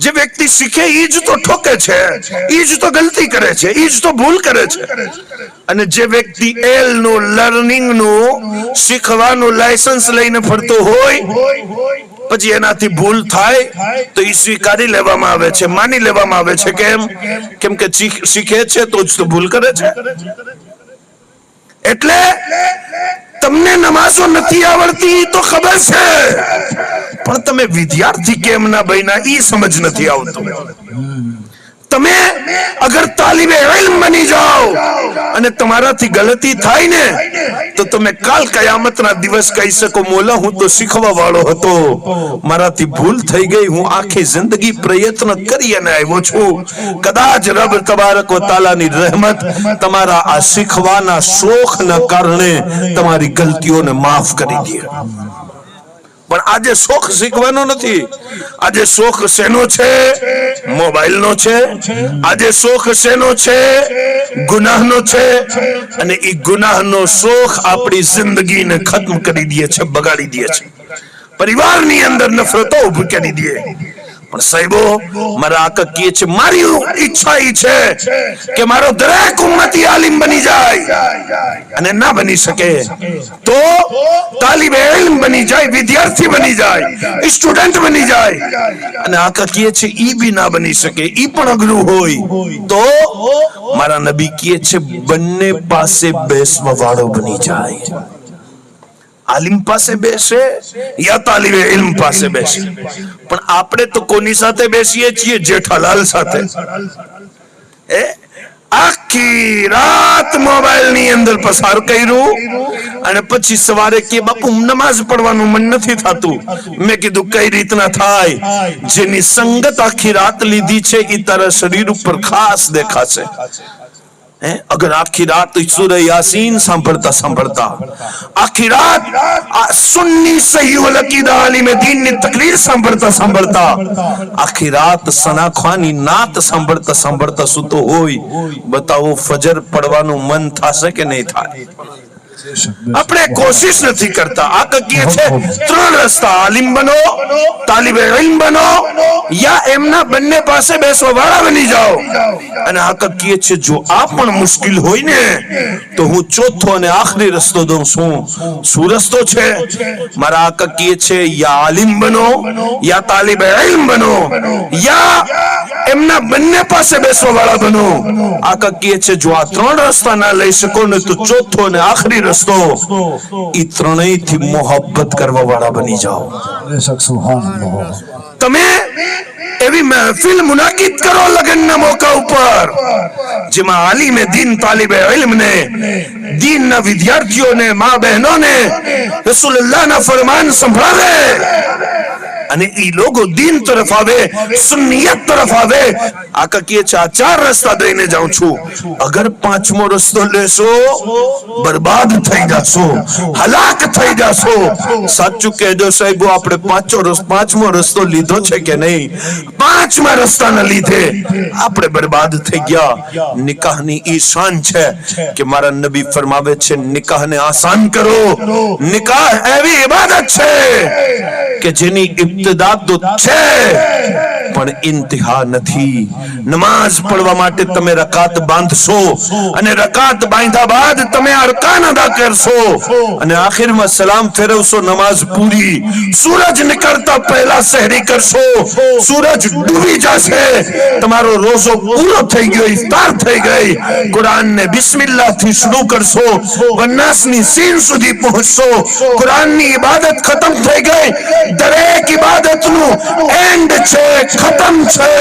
જે વ્યક્તિ શીખે એ જ તો ઠોકે છે, એ જ તો ગલતી કરે છે, એ જ તો ભૂલ કરે છે. અને જે વ્યક્તિ એલ નું લર્નિંગ નું શીખવાનું લાયસન્સ લઈને ફરતો હોય પછી એનાથી ભૂલ થાય તો એ સ્વીકારી લેવામાં આવે છે, માની લેવામાં આવે છે. કેમ કે શીખે છે તો જ તો ભૂલ કરે છે. એટલે તમને નમાઝો નથી આવડતી તો ખબર છે, પણ તમે વિદ્યાર્થી કેમ ના બન્યા એ સમજ નથી આવતું. તમે અગર તાલીબે ઇલ્મ બની જાઓ અને તમારાથી ગલતી થાય ને તો તમે કાલ કયામતના દિવસ કહી શકો મોલા હું તો શીખવા વાળો હતો, મારાથી ભૂલ થઈ ગઈ, હું આખી જિંદગી પ્રયત્ન કરી અને આવ્યો છું. કદાચ રબ તબારક વ તઆલાની રહેમત તમારા આ શીખવાના શોખના કારણે તમારી ગલતીઓને માફ કરી દે. પણ આજે શોખ શીખવાનો નથી. આજે શોખ શેનો છે? મોબાઈલનો છે. આજે શોખ શેનો છે? ગુનાહનો છે. અને એ ગુનાહનો શોખ આપણી જિંદગીને ખત્મ કરી દે છે, બગાડી દે છે, પરિવારની અંદર નફરતો ઉભી કરી દે. પણ સાહેબો મારા આકા કહે છે મારી ઈચ્છા એ છે કે મારો દરેક ઉમ્મતી આલિમ બની જાય, અને ના બની શકે તો તાલિબે ઇલ્મ બની જાય, વિદ્યાર્થી બની જાય, સ્ટુડન્ટ બની જાય. અને આકા કહે છે ઈ બી ના બની શકે, ઈ પણ અઘરું હોય તો મારા નબી કહે છે બંને પાસે બેસવા વાળો બની જાય. આલિમ પાસે બેસે યા તાલિબે ઇલ્મ પાસે બેસે. પણ આપણે તો કોની સાથે બેસીએ છીએ? જેઠાલાલ સાથે. આખી રાત મોબાઈલ ની અંદર પસાર કર્યું અને પછી સવારે કે બાપુ નમાઝ પડવાનું મન નથી થતું. મેં કીધું કઈ રીતના થાય? જેની સંગત આખી રાત લીધી છે એ તારા શરીર ઉપર ખાસ દેખાશે. અગર આખી રાત સૂરહ યાસીન સાંભળતા આખી રાત સુન્ની સહી વલ અકીદા આલિમ દીન ની તકરીર સાંભળતા આખી રાત સના ખાની નાત સાંભળતા સૂતો હોય, બતાવો ફજર પડવાનું મન થશે કે નહીં થાય? આપણે કોશિશ નથી કરતા. આ કહે છે ત્રણ રસ્તા: આલિમ બનો, તાલિબે ઇલ્મ બનો, યા એમના બંને પાસે બેસવા વાળા બની જાઓ. અને આ કહે છે જો આ પણ મુશ્કેલ હોય ને તો હું ચોથો અને આખરી રસ્તો દઉં છું. શું રસ્તો છે? મારા આકા કહે છે યા આલિમ બનો, યા તાલિબે ઇલ્મ બનો, યા એમના બંને પાસે બેસવા વાળા બનો. આકા કહે છે જો આ ત્રણ રસ્તા ના લઈ શકો ને તો ચોથો અને આખરી રસ્તો ઈ ત્રણેયથી મોહબ્બત કરવા વાળા બની જાઓ. તમે એવી મહેફિલ મુનાકિદ કરો લગ્નના મોકા ઉપર જેમાં આલિમે દીન, તાલિબે ઇલ્મને, દીનના વિદ્યાર્થીઓને, મા બહેનોને રસૂલુલ્લાહના ફરમાન સંભળાવે અને ઈ લોકો દીન તરફ આવે, સુન્નિયત તરફ આવે. આકા કહે છે આ ચાર રસ્તા દઈને જાઉં છું. અગર પાંચમો રસ્તો લેશો બરબાદ થઈ જશો, હલાક થઈ જશો. સાચું કહેજો સાહેબ, આપણે પાંચમો રસ્તો લીધો છે કે નહીં? પાંચમા રસ્તાના લીધે આપણે બરબાદ થઈ ગયા. નિકાહની ઈ શાન છે કે મારા નબી ફરમાવે છે નિકાહને આસાન કરો. નિકાહ એવી ઇબાદત છે કે જેની ઇબ્તિદા તો છે પણ ઇન્તિહા નથી. નમાઝ પડવા માટે તમે રકાત બાંધશો અને રકાત બાંધ્યા બાદ તમે અરકાન અદા કરશો અને આખિરમાં સલામ ફેરવશો, નમાઝ પૂરી. સૂરજ નીકળતા પહેલા સહરી કરશો, સૂરજ ડૂબી જશે, તમારો રોઝો પૂરો થઈ ગયો, ઇફતાર થઈ ગઈ. કુરાનને બિસ્મિલ્લાહ થી શરૂ કરશો, વન્નાસની સીન સુધી પહોંચશો, કુરાનની ઇબાદત ખતમ થઈ ગઈ. દરેક ઇબાદતનું એન્ડ છે ખતમ છે,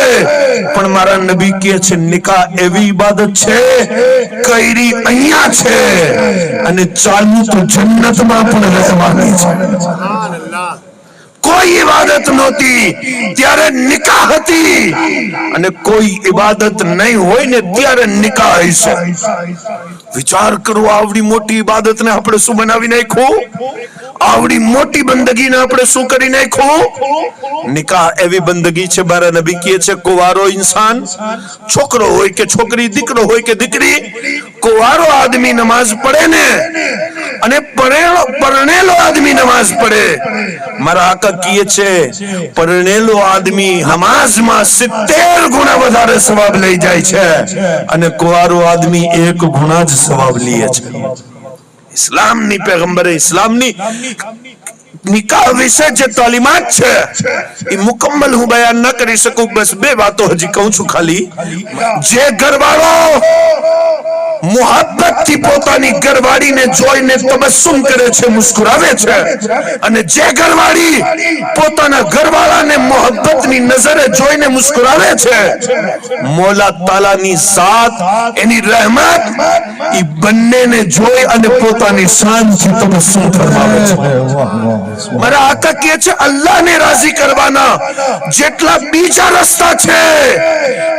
પણ મારા નબી કહે છે નિકાહ એવી ઇબાદત છે કઈરી અહીંયા છે અને ચાલુ તો જન્નતમાં પણ રહેવાની છે. કોઈ ઇબાદત નહોતી ત્યારે નિકાહ હતી અને કોઈ ઇબાદત નહીં હોય ને ત્યારે નિકાહ હશે. વિચાર કરો, આવડી મોટી ઇબાદતને આપણે શું બનાવી નાખ્યું? આવડી મોટી બંદગીને આપણે શું કરી નાખ્યું? નિકાહ એવી બંદગી છે, મારા નબી કહે છે કુંવારો ઇન્સાન, છોકરો હોય કે છોકરી, દીકરો હોય કે દીકરી, કુંવારો આદમી નમાઝ પડે ને અને પરણેલો આદમી નમાઝ પડે, મારા આકા કહે છે પરણેલો આદમી નમાઝમાં 70 ગુણા વધારે સવાબ લઈ જાય છે અને કુંવારો આદમી 1 ગુણા જ સવાબ લે છે. ઇસ્લામની પેગમ્બરે ઇસ્લામની નિકાહ વિશે જે તાલીમાત છે એ મુકમ્મલ હું બયાન ન કરી શકું. બસ 2 વાતો હજી કહું છું ખાલી. જે ઘરવાળો મોહબ્બત થી પોતાની ઘરવાળીને જોઈને તબસ્સુમ કરે છે, મુસ્કુરાવે છે, અને જે ઘરવાળી પોતાના ઘરવાળાને મોહબ્બતની નજરે જોઈને મુસ્કુરાવે છે, મોલા તાલાની ઝાત એની રહેમત એ બંનેને જોઈ અને પોતાની શાનથી તબસ્સુમ ફરમાવે છે. મારા આકા કહે છે અલ્લાહને રાજી કરવાના જેટલા બીજા રસ્તા છે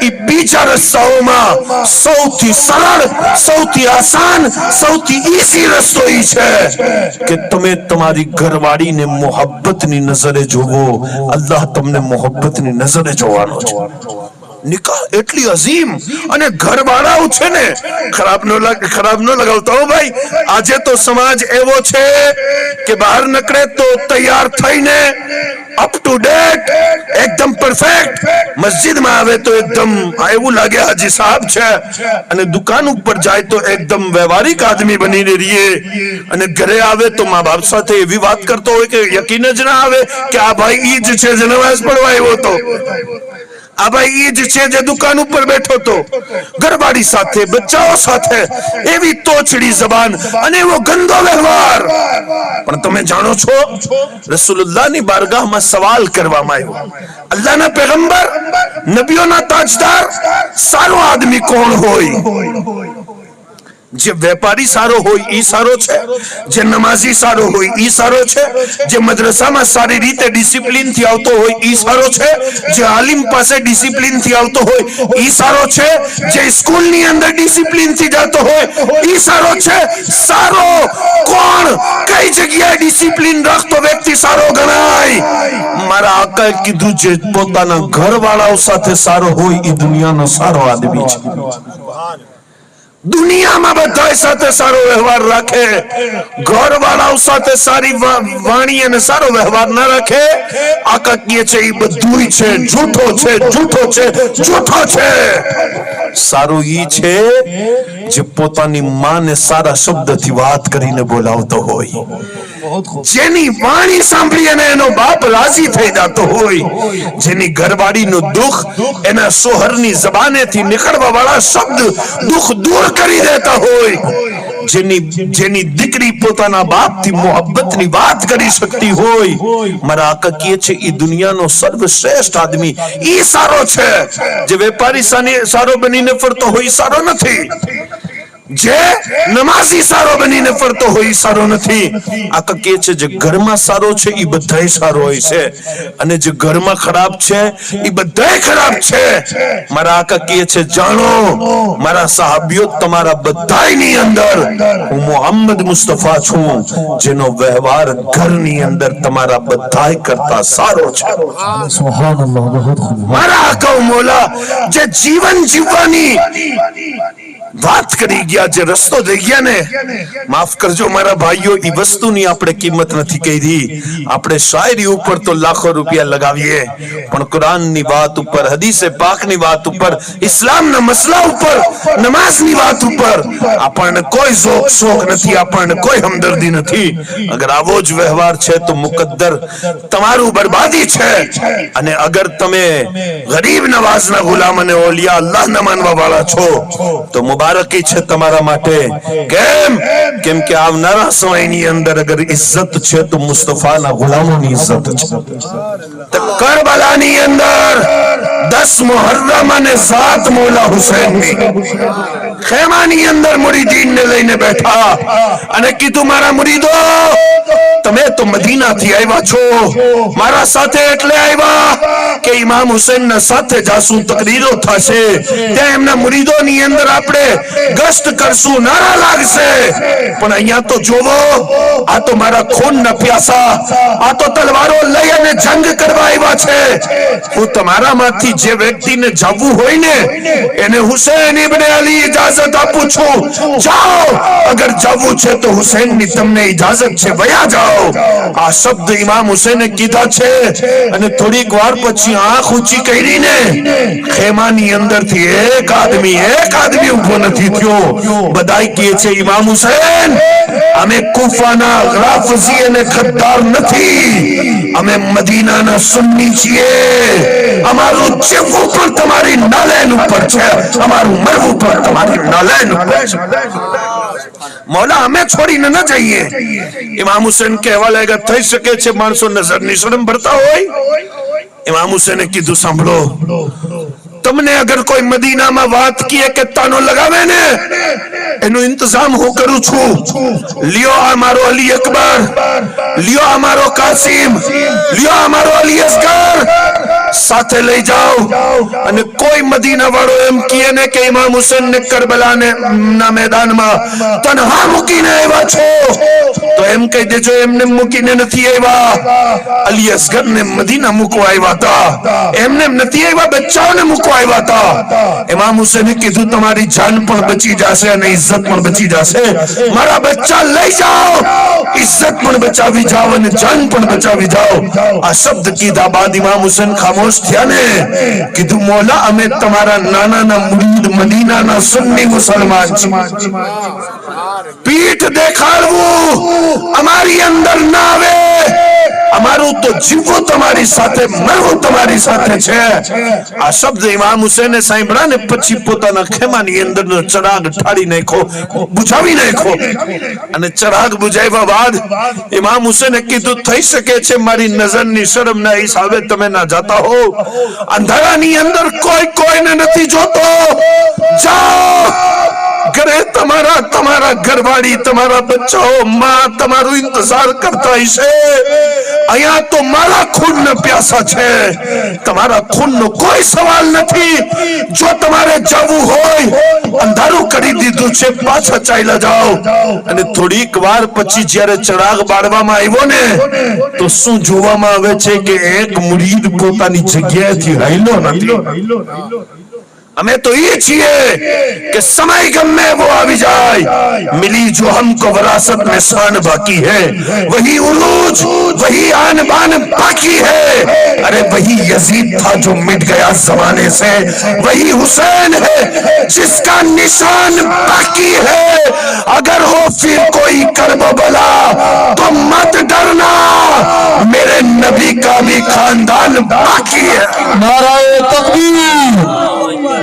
એ બીજા રસ્તાઓમાં સૌથી સરળ, સૌથી આસાન, સૌથી ઈઝી રસ્તો ઈ છે કે તમે તમારી ઘરવાળીને મોહબ્બતની નજરે જોવો. અલ્લાહ તમને મોહબ્બતની નજરે જોવાનો છે. નિકાહ એટલી અઝીમ અને ઘરવાળાઓ છે ને, ખરાબ ન લગાવતા હો ભાઈ. આજે તો સમાજ એવો છે કે બહાર નીકળે તો તૈયાર થઈને અપ ટુ ડેટ, એકદમ પરફેક્ટ, મસ્જિદમાં આવે તો એકદમ એવું લાગે હાજી સાહેબ છે, અને દુકાન ઉપર જાય તો એકદમ વ્યવહારિક આદમી બનીને રહીએ, અને ઘરે આવે તો મા બાપ સાથે એવી વાત કરતો હોય કે યકીન જ ના આવે કે આ ભાઈ ઈ જ છે જે નમાઝ પડવા આવ્યો હતો, આ ભાઈ ઈ જ છે જે દુકાન ઉપર બેઠો તો. ઘરવાળી સાથે, બચ્ચાઓ સાથે એવી તોછડી જબાન અને એવો ગંદો વ્યવહાર. પણ તમે જાણો છો રસૂલુલ્લાહની બારગાહમાં સવાલ કરવામાં આવ્યો, અલ્લાહના પેગમ્બર, નબીઓના તાજદાર, સારો આદમી કોણ હોય? જે વેપારી સારો હોય ઈ સારો છે, જે નમાઝી સારો હોય ઈ સારો છે, જે મદ્રસામાં સારી રીતે ડિસિપ્લિન થી આવતો હોય ઈ સારો છે, જે આલિમ પાસે ડિસિપ્લિન થી આવતો હોય ઈ સારો છે, જે સ્કૂલની અંદર ડિસિપ્લિન થી જતો હોય ઈ સારો છે. સારો કોણ, કઈ જગ્યાએ ડિસિપ્લિન રાખતો વ્યક્તિ સારો ગણાય? મારા આકાએ કીધું જે પોતાના ઘરવાળાઓ સાથે સારો હોય ઈ દુનિયાનો સારો આદમી છે. દુનિયામાં બધા સાથે સારો વ્યવહાર રાખે, ઘરવાળાઓ સાથે સારી વાણી અને સારો વ્યવહાર ના રાખે, આકા કહે છે એ બધું છે જૂઠો છે, જૂઠો છે, જૂઠો છે. સારું ઈ છે જે પોતાની માને સારા શબ્દથી વાત કરીને બોલાવતો હોય, જેની વાણી સાંભળી અને એનો બાપ રાજી થઈ જતો હોય, જેની ઘરવાળીનું દુઃખ એના સોહરની જબાનેથી નીકળવા વાળા શબ્દ દુઃખ દૂર કરી દેતા હોય, જેની દીકરી પોતાના બાપથી મોહબ્બતની વાત કરી શકતી હોય, મારા આકા કહે છે એ દુનિયાનો સર્વશ્રેષ્ઠ આદમી ઈ સારો છે. જે વેપારી સારો બનીને ફરતો હોય સારો નથી, જે નમાઝી સારો બનીને ફરતો હોય સારો નથી. આકા કહે છે જે ઘરમાં સારો છે એ બધાય સારો હોય છે, અને જે ઘરમાં ખરાબ છે એ બધાય ખરાબ છે. મારા આકા કહે છે જાણો મારા સહાબીઓ, તમારા બધાયની અંદર હું મોહમ્મદ મુસ્તફા છું, જેનો વ્યવહાર ઘરની અંદર તમારા બધાય કરતા સારો છે. સુબહાનઅલ્લાહ, બહુત ખૂબ. મારા આકા મોલા જે જીવન જીવવાની વાત કરી ગયા, જે રસ્તો દઈ ગયા ને, માફ કરજો મારા ભાઈઓ, એ વસ્તુની આપણે કિંમત નથી કરી. આપણે શાયરી ઉપર તો લાખો રૂપિયા લગાવીએ, પણ કુરાનની વાત ઉપર, હદીસે પાકની વાત ઉપર, ઇસ્લામના મસલા ઉપર, નમાઝની વાત ઉપર આપણને કોઈ શોખ નથી, આપણને કોઈ હમદર્દી નથી. અગર આવો જ વ્યવહાર છે તો મુકદ્દર તમારું બરબાદી છે. અને અગર તમે ગરીબ નવાઝના ગુલામ અને ઓલિયા અલ્લાહ ના માનવા વાળા છો તો મુબારક મુબારકી છે તમારા માટે. કેમ કે આવનારા સમયની અંદર અગર ઇજ્જત છે તો મુસ્તફાના ગુલામોની ઇજ્જત છે. તો કરબલાની અંદર 10 મુહર્રમ અને 7 મૌલા હુસૈનની ખેમાની અંદર મુરીદીનને લઈને બેઠા અને કીધું, મારા મુરીદો, તમે તો મદીનાથી આવ્યા છો, મારા સાથે એટલે આવ્યા કે ઇમામ હુસૈનના સાથે જાસુ, તકરીરો થશે, ત્યાં એમના મુરીદોની અંદર આપણે ગશ્ત કરશું, નારા લાગશે. પણ અહીંયા તો જોવો, આ તો મારા ખૂનના પ્યાસા, આ તો તલવારો લઈ અને જંગ કરવા આવ્યા છે. હું તમારામાંથી જે વ્યક્તિને જવું હોય ને એને હુસૈન ઇબ્ન અલી ઇજાઝત આપું છું. જાઓ, અગર જવું છે તો હુસૈનની તમને ઇજાઝત છે, વયા જાઓ. આ શબ્દ ઇમામ હુસૈને કીધા છે અને થોડીક વાર પછી આંખ ઊંચી કરીને ખેમાની અંદરથી એક આદમી ઉભો નથી થયો. બધાય કહે છે, ઇમામ હુસૈન, અમે કૂફાના રાફઝી અને ખદ્દાર નથી, અમે મદીનાના સુન્ની છીએ. અમારું જીવવું પણ તમારી નાલેન ઉપર છે, અમારું મરવું પણ તમારી નાલેન ઉપર છે. મૌલા, અમે છોડીને ન જઈએ. ઇમામ હુસૈન કહેવા લાગ્યા, થઈ શકે છે માણસો નજરની શરમ ભરતા હોય. ઇમામ હુસૈને કીધું, સાંભળો, તમને અગર કોઈ મદીનામાં વાત કીએ કે તાનો લગાવે ને, એનો ઇંતજામ હું કરું છું. લ્યો અમારો અલી અકબર, લ્યો અમારો કાસિમ, લ્યો અમારો અલી અસગર, સાથે લઈ જાઓ. અને કોઈ મદીના વાળો એમ કહે ને કે ઇમામ હુસૈન ને કરબલાને ના મેદાનમાં તનહા મૂકીને આવ્યા છો, તો એમ કહી દેજો એમને મૂકીને નથી આવ્યા, અલી અસગર ને મદીના મૂકવા આવ્યા હતા, એમને નથી આવ્યા, બચ્ચાઓને મૂકવા આવ્યા હતા. ઇમામ હુસૈને કીધું, તમારી જાન પણ બચી જશે અને ઇજ્જત પણ બચી જશે. મારા બચ્ચા લઈ જાઓ, ઇજ્જત પણ બચાવી જાઓ અને જાન પણ બચાવી જાઓ. આ શબ્દ કીધા બાદ ઇમામ હુસૈન ખામોશ થયા ને કીધું, મૌલા, અમે તમારા નાનાના મુરીદ મદીનાના સુન્ની મુસલમાન છીએ. પીઠ દેખાડવું અમારી અંદર ના આવે. અમારું તો જીવવું તમારી સાથે, મરવું તમારી સાથે છે. આ શબ્દ ઇમામ હુસૈને સાંભળ્યા ને પછી પોતાના ખેમાની અંદરનો ચરાગ ઠાડી નાખ્યો, બુઝાવી નાખ્યો. અને ચરાગ બુઝાવ્યા બાદ ઇમામ હુસૈને કીધું, થઈ શકે છે મારી નજરની શરમના હિસાબે તમે ના જાતા હો. અંધારાની અંદર કોઈને નથી જોતો. જાઓ, ઘરે તમારા ઘરવાળી, તમારા બચ્ચાઓ, માં તમારું ઇંતજાર કરતા હશે. અહીંયા તો મારા ખૂનના પ્યાસા છે, તમારા ખૂનનો કોઈ સવાલ નથી. જો તમારે જવું હોય, અંધારું કરી દીધું છે, પાછા ચાલ્યા જાઓ. અને થોડીક વાર પછી જ્યારે ચરાગ બાળવામાં આવ્યો ને, તો શું જોવામાં આવે છે કે એક મુરીદ પોતાની જગ્યાએથી હલ્યો નથી. અમે તો ये છીએ कि समय गम में वो આવી જાય. मिली जो हमको विरासत में शान बाकी है, वही उरूज, वही आन बान बाकी है. अरे वही यजीद था जो मिट गया जमाने से, वही हुसैन है जिसका निशान बाकी है. अगर हो फिर कोई करबला तो मत डरना, मेरे नबी का भी खानदान बाकी है. नाराए तकबीर,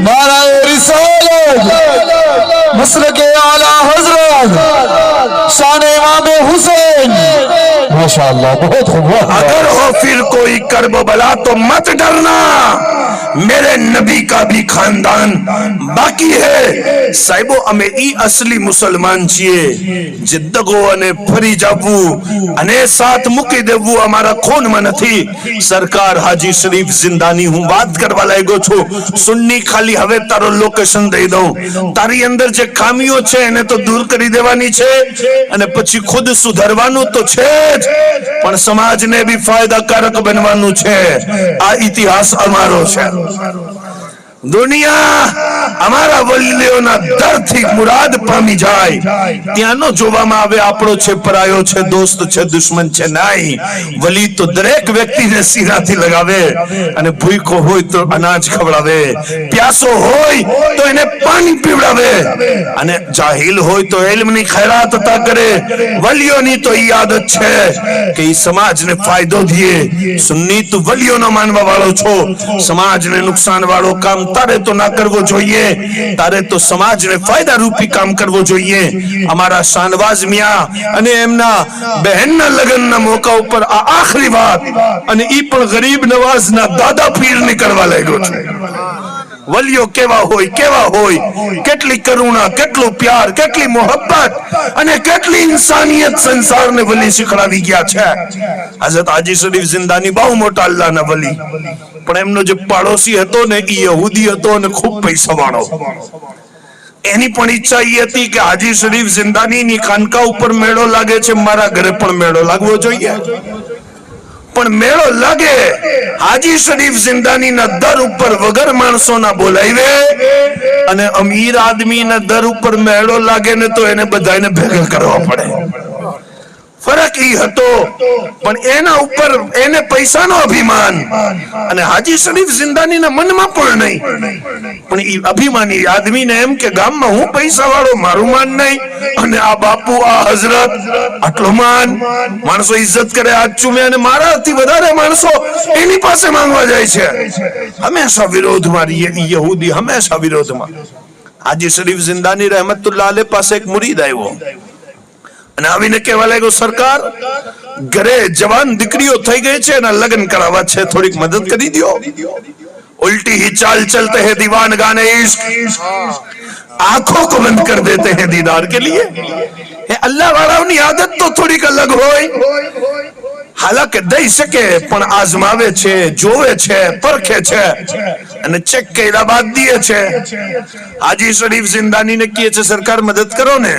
नाराए रिसालत, मसलके आला हजरत, शान इमाम हुसैन. माशाअल्लाह, बहुत खूब. अगर हो फिर कोई करबला तो मत डरना, मेरे नबी का भी खानदान बाकी है. સાહેબો, અમે ઈ અસલી મુસલમાન છીએ જે દગો અને ફરી જવું અને સાથ મૂકી દેવું અમારા ખૂનમાં નથી. સરકાર હાજી શરીફ જિંદાની હું વાત કરવા લાગ્યો છું. સુન્ની ખાલી હવે તારો લોકેશન દઈ દઉં, તારી અંદર જે ખામીઓ છે એને તો દૂર કરી દેવાની છે અને પછી ખુદ સુધારવાનું તો છે જ, પણ સમાજને બી ફાયદાકારક બનવાનું છે. આ ઇતિહાસ અમારો છે. દુનિયા અમારા વલીઓના દરથી મુરાદ પામી જાય. ત્યાંનો જોવામાં આવે આપણો છે, પરાયો છે, દોસ્ત છે, દુશ્મન છે. નહીં, વલી તો દરેક વ્યક્તિને સીનાથી લગાવે અને ભૂખો હોય તો અનાજ ખવડાવે, પ્યાસો હોય તો એને પાણી પીવડાવે અને જાહિલ હોય તો ઇલ્મની ખૈરાત અતા કરે. વલીઓની તો ઈ આદત છે કે ઈ સમાજને ફાયદો દે. સુન્ની તો વલીઓનો માનવા વાળો છો, સમાજને નુકસાન વાળો કામ તારે તો ના કરવો જોઈએ, તારે તો સમાજને ફાયદા રૂપી કામ કરવો જોઈએ. અમારા શાનવાઝ મિયા અને એમના બહેનના લગ્નના મોકા ઉપર આ આખરી વાત, અને ઈ પણ ગરીબ નવાઝના દાદા પીરની કરવા લાગ્યો છે. વલીઓ કેવા હોય, કેટલી કરુણા, કેટલું પ્યાર, કેટલી મોહબ્બત અને કેટલી ઇન્સાનિયત સંસારને વલી શીખડાવી ગયા છે. હઝરત હાજી શરીફ જિંદાની બહુ મોટા અલ્લાહના વલી, પણ એમનો જે પાડોશી હતો ને એ યહૂદી હતો અને ખૂબ પૈસા વાળો. એની પણ ઈચ્છા એ હતી કે હાજી શરીફ જિંદાની ખાનકા ઉપર મેળો લાગે છે, મારા ઘરે પણ મેળો લાગવો જોઈએ. પણ મેળો લાગે, હાજી શરીફ જિંદાનીના દર ઉપર વગર માણસોના બોલાવે, અને અમીર આદમીના દર ઉપર મેળો લાગે ને તો એને બધાને ભેગા કરવા પડે. ફરક ઈ હતો, પણ એના ઉપર એને પૈસાનો અભિમાન, અને હાજી શરીફ જિંદાનીના મનમાં પણ નહીં. પણ ઈ અભિમાની આદમીને એમ કે ગામમાં હું પૈસા વાળો, મારું માન નહીં, અને આ બાપુ, આ હઝરત આટલો માન, માણસો ઇજ્જત કરે, હાથ ચૂમે, અને મારાથી વધારે માણસો એની પાસે માંગવા જાય છે. હંમેશા વિરોધમાં યહૂદી, હંમેશા વિરોધમાં. હાજી શરીફ જિંદાની રહેમતુલ્લાહ અલૈહ પાસે એક મુરીદ આવ્યો અને આવીને કહેવા લાગ્યો, સરકાર, ઘરે જવાન દીકરીઓ થઈ ગઈ છે, એના લગ્ન કરાવવા છે, થોડીક મદદ કરી દો. उल्टी ही चाल चलते हैं दीवान गाने इश्क, आंखों को बंद कर देते हैं दीदार के लिए. अल्लाह वालाओની આદત તો થોડીક અલગ હોય. હાલાકે દઈ શકે, પણ આઝમાવે છે, જોવે છે, પરખે છે, અને ચેક કર્યા બાદ દીએ છે. હાજી શરીફ જિંદાનીને કહે છે, સરકાર મદદ કરો ને.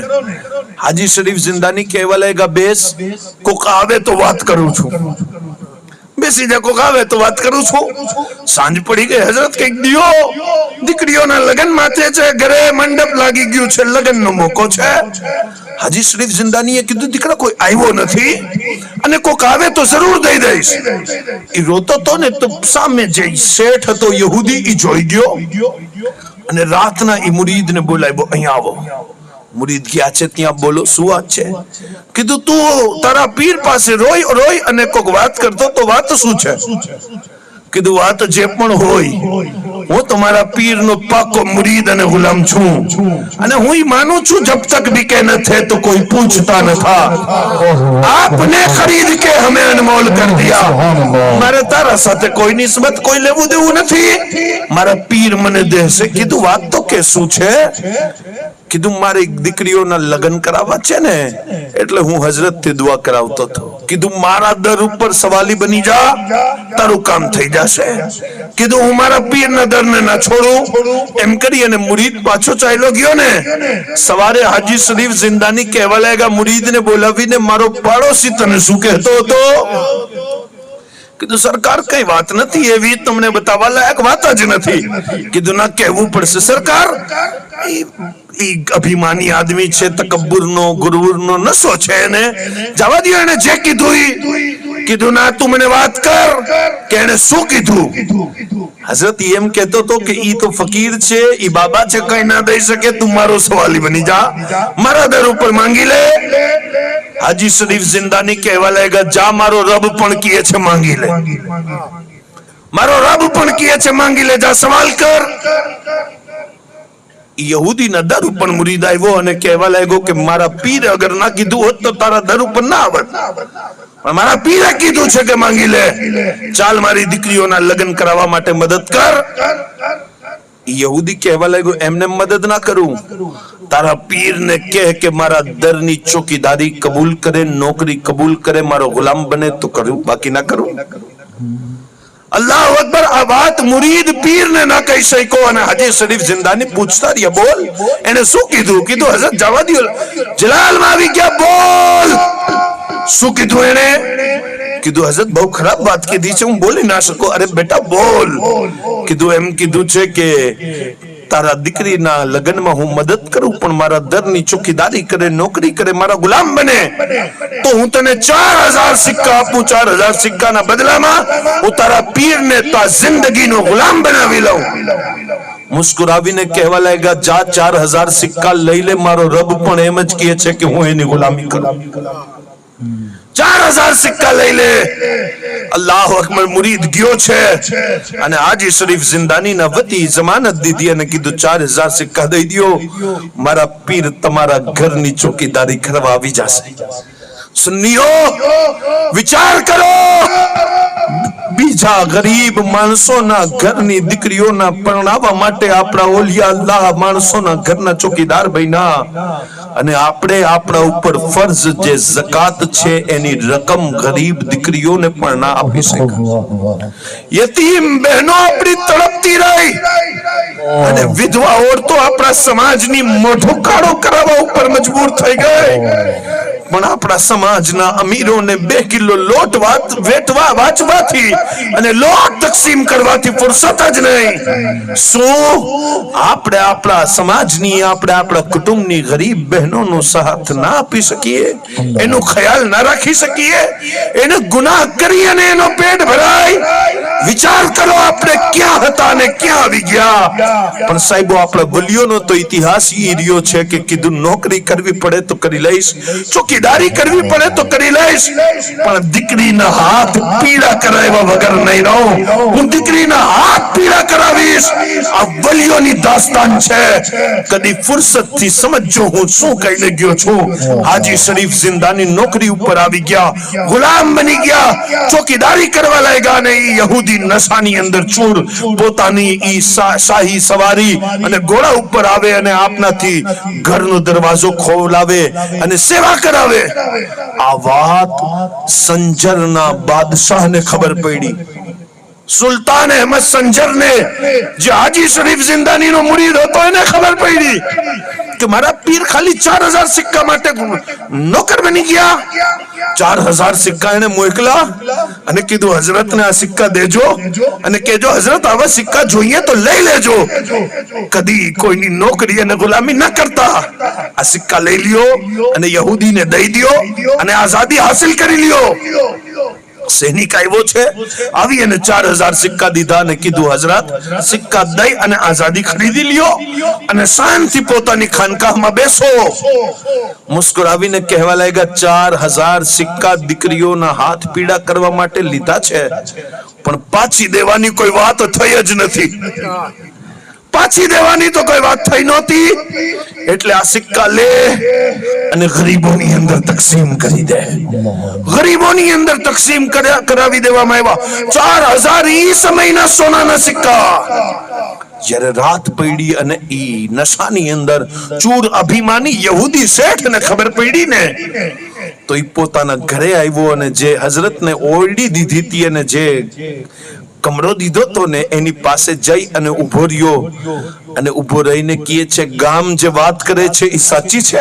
હાજી શરીફ જિંદાની કહેવા લાગ્યા, બેસ, કોક આવે તો વાત કરું છું. બેસી જા, કોક આવે તો વાત કરું છું. સાંજ પડી ગઈ, હઝરત કઈક દિયો, દીકરીઓના લગ્ન માથે છે, ઘરે મંડપ લાગી ગયું છે, લગ્નનો મોકો છે. હાજી શરીફ જિંદાનીએ કીધું, દીકરા કોઈ આવ્યો નથી, અને કોક આવે તો જરૂર દઈ દઈશ. એ રોતો તો ને તો સામે જઈ શેઠ હતો યહૂદી, ઈ જોઈ ગયો, અને રાતના ઈ મુરીદને બોલાવ્યો, અહીંયા આવો. મુરીદ ગયા છે ત્યાં, બોલો શું વાત છે? કીધું, તું તારા પીર પાસે રોય અને કોક વાત કરતો, તો વાત શું છે? કીધું, વાત જે પણ હોય, હું તમારા પીરનો પાકો મુરીદ અને ગુલામ છું, અને હું માનું છું જબ તક बिके न थे तो कोई पूछता न था, आपने खरीद के हमें अनमोल कर दिया. મારે તારા સાથે કોઈ નિસ્બત, કોઈ લેવું દેવું નથી, મારા પીર મને દેશે. કીધું, વાત તો કે શું છે? કીધું, મારી દીકરીઓના લગ્ન કરાવવા છે ને, એટલે હું હઝરત થી દુઆ કરાવતો હતો. કીધું, મારા દર ઉપર સવાલી બની જા, તારું કામ થઈ જશે. કીધું, હું મારા પીરના દરને ના છોડું. એમ કરી અને મુરીદ પાછો ચાલ્યો ગયો ને. સવારે હાજી શરીફ જિંદાની કહેવા લાગ્યા, મુરીદને બોલાવીને, મારો પાડોશી તને શું કહેતો હતો? કીધું, સરકાર, કઈ વાત નથી એવી, તમને બતાવવા લાયક વાત જ નથી. કીધું, ના, કહેવું પડશે. સરકાર, અભિમાની આદમી છે, તકબ્બુરનો, ગુરુરનો નશો છે એને, જવા દો, એને જે કીધું. ના, તું મને વાત કર કે એને શું કીધું. હઝરત એમ કહેતો હતો કે ઈ તો ફકીર છે, ઈ બાબા છે, કઈ ના દઈ શકે, તું મારો સવાલી બની જા, મારા દર ઉપર માંગી લે. હાજી શરીફ જિંદાની કહેવા લાગ્યા, જા, મારો રબ પણ કહે છે માંગી લે, મારો રબ પણ કહે છે માંગી લે, જા સવાલ કર. યહૂદીના દર ઉપર મુરીદ આવ્યો અને કહેવા લાગ્યો કે મારા પીર અગર ના કીધું હોત તો તારા દર ઉપર ના આવત, પણ મારા પીરે કીધું છે કે માંગી લે, ચાલ મારી દીકરીઓના લગ્ન કરાવવા માટે મદદ કર. યહૂદી કહેવા લાગ્યો, એમને મદદ ના કરું, તારા પીરને કહે કે મારા દરની ચોકીદારી કબૂલ કરે, નોકરી કબૂલ કરે, મારો ગુલામ બને તો કરું, બાકી ના કરું. અલ્લાહુ અકબર. આ વાત મુરીદ પીરને ના કહી શક્યો, અને હાજી શરીફ જિંદાની પૂછતા રહ્યા, બોલ, એને શું કીધું? કીધું, હઝરત જવા દો, જલાલમાં આવી ગયા, બોલ, શું કીધું એને? કીધું, હઝરત બહુ ખરાબ વાત કીધી છે, હું બોલી ના શકું. અરે બેટા, બોલ. કીધું, એમ કીધું છે કે તારા દીકરીના લગ્નમાં હું મદદ કરું, પણ મારા દરની ચોકીદારી કરે, નોકરી કરે, મારા ગુલામ બને તો હું તને 4000 સિક્કા આપું. 4000 સિક્કાના બદલામાં હું તારા પીરને તા જિંદગીનો ગુલામ બનાવી લઉં. મુસ્કુરાવીને કહેવા લાગ્યા, જા, 4000 સિક્કા લઈ લે, મારો રબ પણ એમ જ કહે છે કે હું એની ગુલામી કરું. 4000 સિક્કા લઈ લે. અલ્લાહુ અકબર મુરીદ ગયો છે અને હાજી શરીફ જિંદાનીના વતી જમાનત દીધી અને કીધું 4000 સિક્કા દઈ દો, મારા પીર તમારા ઘરની ચોકીદારી કરવા આવી જશે. સુન્નીઓ વિચાર કરો, બીજા ગરીબ માણસોના ઘરની દીકરીઓના પરણાવવા માટે આપણા ઓલિયા અલ્લાહ માણસોના ઘરના ચોકીદાર બન્યા અને આપણે આપણા ઉપર ફરજ જે ઝકાત છે એની રકમ ગરીબ દીકરીઓને પણ ના આપી શક્યા. યતીમ બહેનો આપણી તડપતી રહી અને વિધવા ઓરતો આપણા સમાજની મોઢું કાળો કરાવવા ઉપર મજબૂર થઈ ગઈ. પણ આપણા સમાજના અમીરોને 2 કિલો લોટ વેચવા વાંચવાથી અને લોટ તકસીમ કરવાથી ફુરસત જ નહીં. શું આપણે આપણા સમાજની આપણા કુટુંબની ગરીબ બહેનોનો સાથ ના આપી શકીએ? એનો ખ્યાલ ના રાખી શકીએ? એને ગુનાહ કરી અને એનો પેટ ભરાય? વિચાર કરો આપણે ક્યાં હતા અને ક્યાં આવી ગયા. પણ સાહેબો આપણા વલીઓનો તો ઇતિહાસ ઈ રહ્યો છે કે કીધું નોકરી કરવી પડે તો કરી લઈશ, ચોકીદારી કરવી પડે તો કરી લઈશ, પણ દીકરીના હાથ પીડા કરાવ્યા વગર નહીં રહું. હું દીકરીના હાથ પીડા કરાવીશ. આ વલીઓની દાસ્તાન છે. કદી ફુરસતથી સમજો હું શું કહીને ગયો છું. હાજી શરીફ જિંદાની નોકરી ઉપર આવી ગયા, ગુલામ બની ગયા, ચોકીદારી કરવા લાગ્યા અને ઈ યહૂદી નશાની અંદર ચૂર પોતાની ઈ શાહી સવારી અને ઘોડા ઉપર આવે અને આપનાથી ઘરનો દરવાજો ખોલાવે અને સેવા કરાવે. આ વાત સંજરના બાદશાહને ખબર પડી. સુલતાન અહેમદ સંજરને, જે હાજી શરીફ જિંદાનીનો મુરીદ હતો, એને ખબર પડી કે મારા પીર ખાલી 4000 સિક્કા માટે નોકર બની ગયા. 4000 સિક્કા એને મોકલા અને કીધું હઝરતને આ સિક્કા દેજો અને કહેજો હઝરત આવા સિક્કા જોઈએ તો લઈ લેજો. કદી કોઈની નોકરી અને ગુલામી ન કરતા. આ સિક્કા લઈ લ્યો અને યહૂદીને દઈ દ્યો અને આઝાદી હાસિલ કરી લ્યો. સૈનિક આવ્યો છે, આવી અને 4000 સિક્કા દીધા અને કીધું હઝરત સિક્કા દઈ અને આઝાદી ખરીદી લ્યો અને શાંતિ પોતાની ખાનકાહમાં બેસો. મુસ્કરાવીને કહેવા લાગ્યા 4000 સિક્કા દીકરીઓના હાથ પીડા કરવા માટે લીધા છે, પણ પાછી દેવાની કોઈ વાત થઈ જ નથી. પાછી દેવાની તો કોઈ વાત થઈ નહોતી. એટલે આ સિક્કા લે અને ગરીબોની અંદર તકસીમ કરી દે. ગરીબોની અંદર તકસીમ કરાવી દેવામાં આવ્યા 4000 ઈ સમયના સોનાના સિક્કા. જ્યારે રાત પડી અને ઈ નશાની અંદર ચૂર અભિમાની યહૂદી શેઠને ખબર પડી ને, તો ઈ પોતાના ઘરે આવ્યો અને જે હઝરતને ઓરડી દીધી હતી અને જે કમરો દીધો તો ને એની પાસે જઈ અને ઉભો રહ્યો અને ઉભો રહીને કહે છે, ગામ જે વાત કરે છે એ સાચી છે?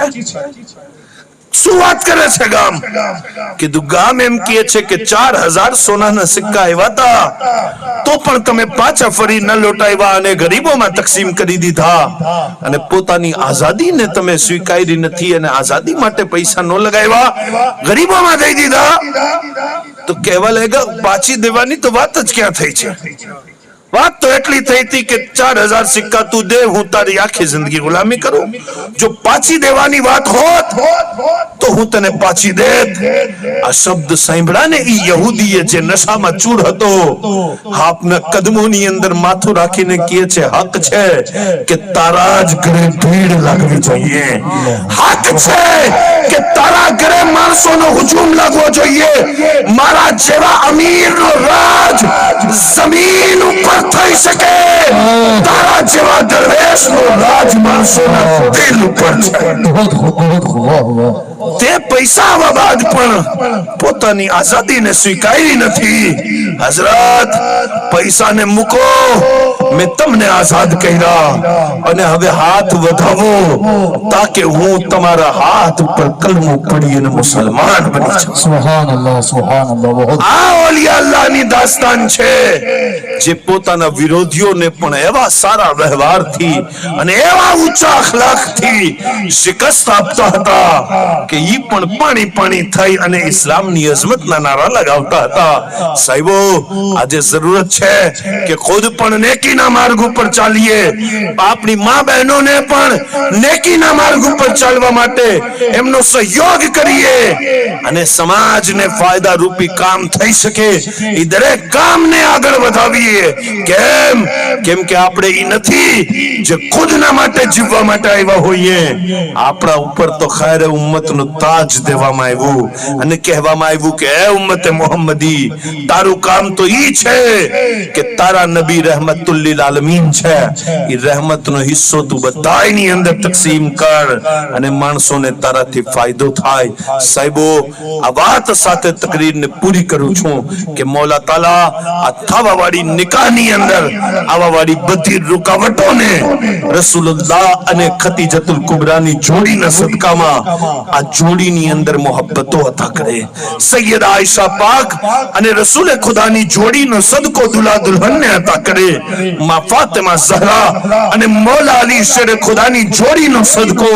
શું વાત કરે છે ગામ? કીધું ગામ એમ કહે છે કે 4000 સોનાના સિક્કા આવ્યા હતા તો પણ તમે પાછા ફરી ન લોટાવ્યા અને ગરીબોમાં તકસીમ કરી દીધા અને પોતાની આઝાદીને તમે સ્વીકારી નથી અને આઝાદી માટે પૈસા ન લગાવ્યા, ગરીબોમાં દઈ દીધા. તો કહેવા લાગ્યા પાછી દેવાની તો વાત જ ક્યાં થઈ છે? વાત તો એટલી થઈ હતી કે 4000 સિક્કા તું દે, હું તારી આખી જિંદગી ગુલામી કરું. જો પાછી દેવાની વાત હોત તો હું તને પાછી દેત. આ શબ્દ સાંભળ્યા ને ઈ યહૂદીએ જે નશામાં ચૂર હતો, આપના કદમોની અંદર માથું રાખીને કહે છે, હક છે કે તારા જ ઘરે ભીડ લાગવી જોઈએ. હક છે કે તારા ઘરે માણસોનો હુજુમ લાગવો જોઈએ. મારા જેવા અમીરનો રાજ જમીન ઉપર થઈ શકે, તારા જેવા દરવેશનો રાજ માણસોના દિલ ઉપર છે. તે પૈસા આવવા બાદ પણ પોતાની આઝાદીને સ્વીકારી નથી. હઝરત પૈસાને મૂકો, મેં તમને આઝાદ કર્યા અને હવે હાથ વધાવો તાકે હું તમારા હાથ ઉપર કલમો પડી અને મુસલમાન બની જાઉં. સુબહાનલ્લાહ, સુબહાનલ્લાહ. આ ઓલિયા અલ્લાહની દાસ્તાન છે જે પોતાના વિરોધીઓને પણ એવા સારા વ્યવહારથી અને એવા ઊંચા અખલાકથી શિકસ્ત આપતા હતા કે ઈ પણ પાણી પાણી થઈ અને ઇસ્લામની અઝમતના નારા લગાવતા હતા. સાહેબો આજે જરૂરત છે કે ખુદ પણ નેકીના નેકીના માર્ગ ઉપર ચાલીએ, આપણી મા બહેનોને પણ નેકીના માર્ગ ઉપર ચાલવા માટે એમનો સહયોગ કરીએ અને સમાજને ફાયદા રૂપી કામ થઈ શકે એ દરેક કામને આગળ વધાવીએ. કેમ કે આપણે એ નથી જે ખુદના માટે જીવવા માટે આવ્યા હોઈએ. આપણા ઉપર તો ખૈર ઉમ્મતનું તાજ દેવામાં આવ્યું અને કહેવામાં આવ્યું કે એ ઉમ્મતે મોહમ્મદી, તારું કામ તો ઈ છે કે તારા નબી રહેમતુલ લિલ આલમીન છે, એ રહેમતનો હિસ્સો તું બધાની અંદર તકસીમ કર અને માણસોને તારાથી ફાયદો થાય. સાહેબો, આ વાત સાથે તકરીરને પૂરી કરું છું કે મૌલા તાલા આ થવાવાળી નિકાહની અંદર આવાવાળી બધી રૂકાવટોને રસૂલુલ્લાહ અને ખતીજતુલ કુબરાની જોડીના સદકામાં આ જોડીની અંદર મોહબ્બતો અતા કરે. સૈયદ આયશા પાક અને રસૂલ ખુદાની જોડીનો સદકો દુલ્હા દુલ્હનને અતા કરે. માં ફાતિમા ઝહરા અને મૌલા અલી શેર ખુદાની જોડીનો સદકો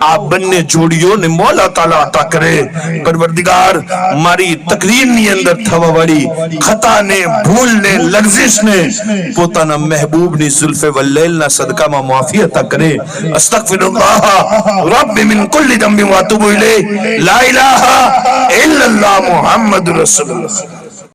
આ બંને જોડીઓને મૌલા તાલા અતા કરે. પરવરદિગાર, મારી તકરીરની અંદર થવાવાળી ખતાને, ભૂલને, લર્ઝિશને પોતાના મહેબૂબની ઝુલ્ફે વલ્લૈલના સદકામાં માફી અતા કરે. અસ્તગફિરુલ્લાહ રબ્બી મિન કુલ્લી દંબિન વ અતુબુ ઇલૈહ. લા ઇલાહા ઇલ્લલ્લાહ મુહમ્મદુર રસૂલુલ્લાહ.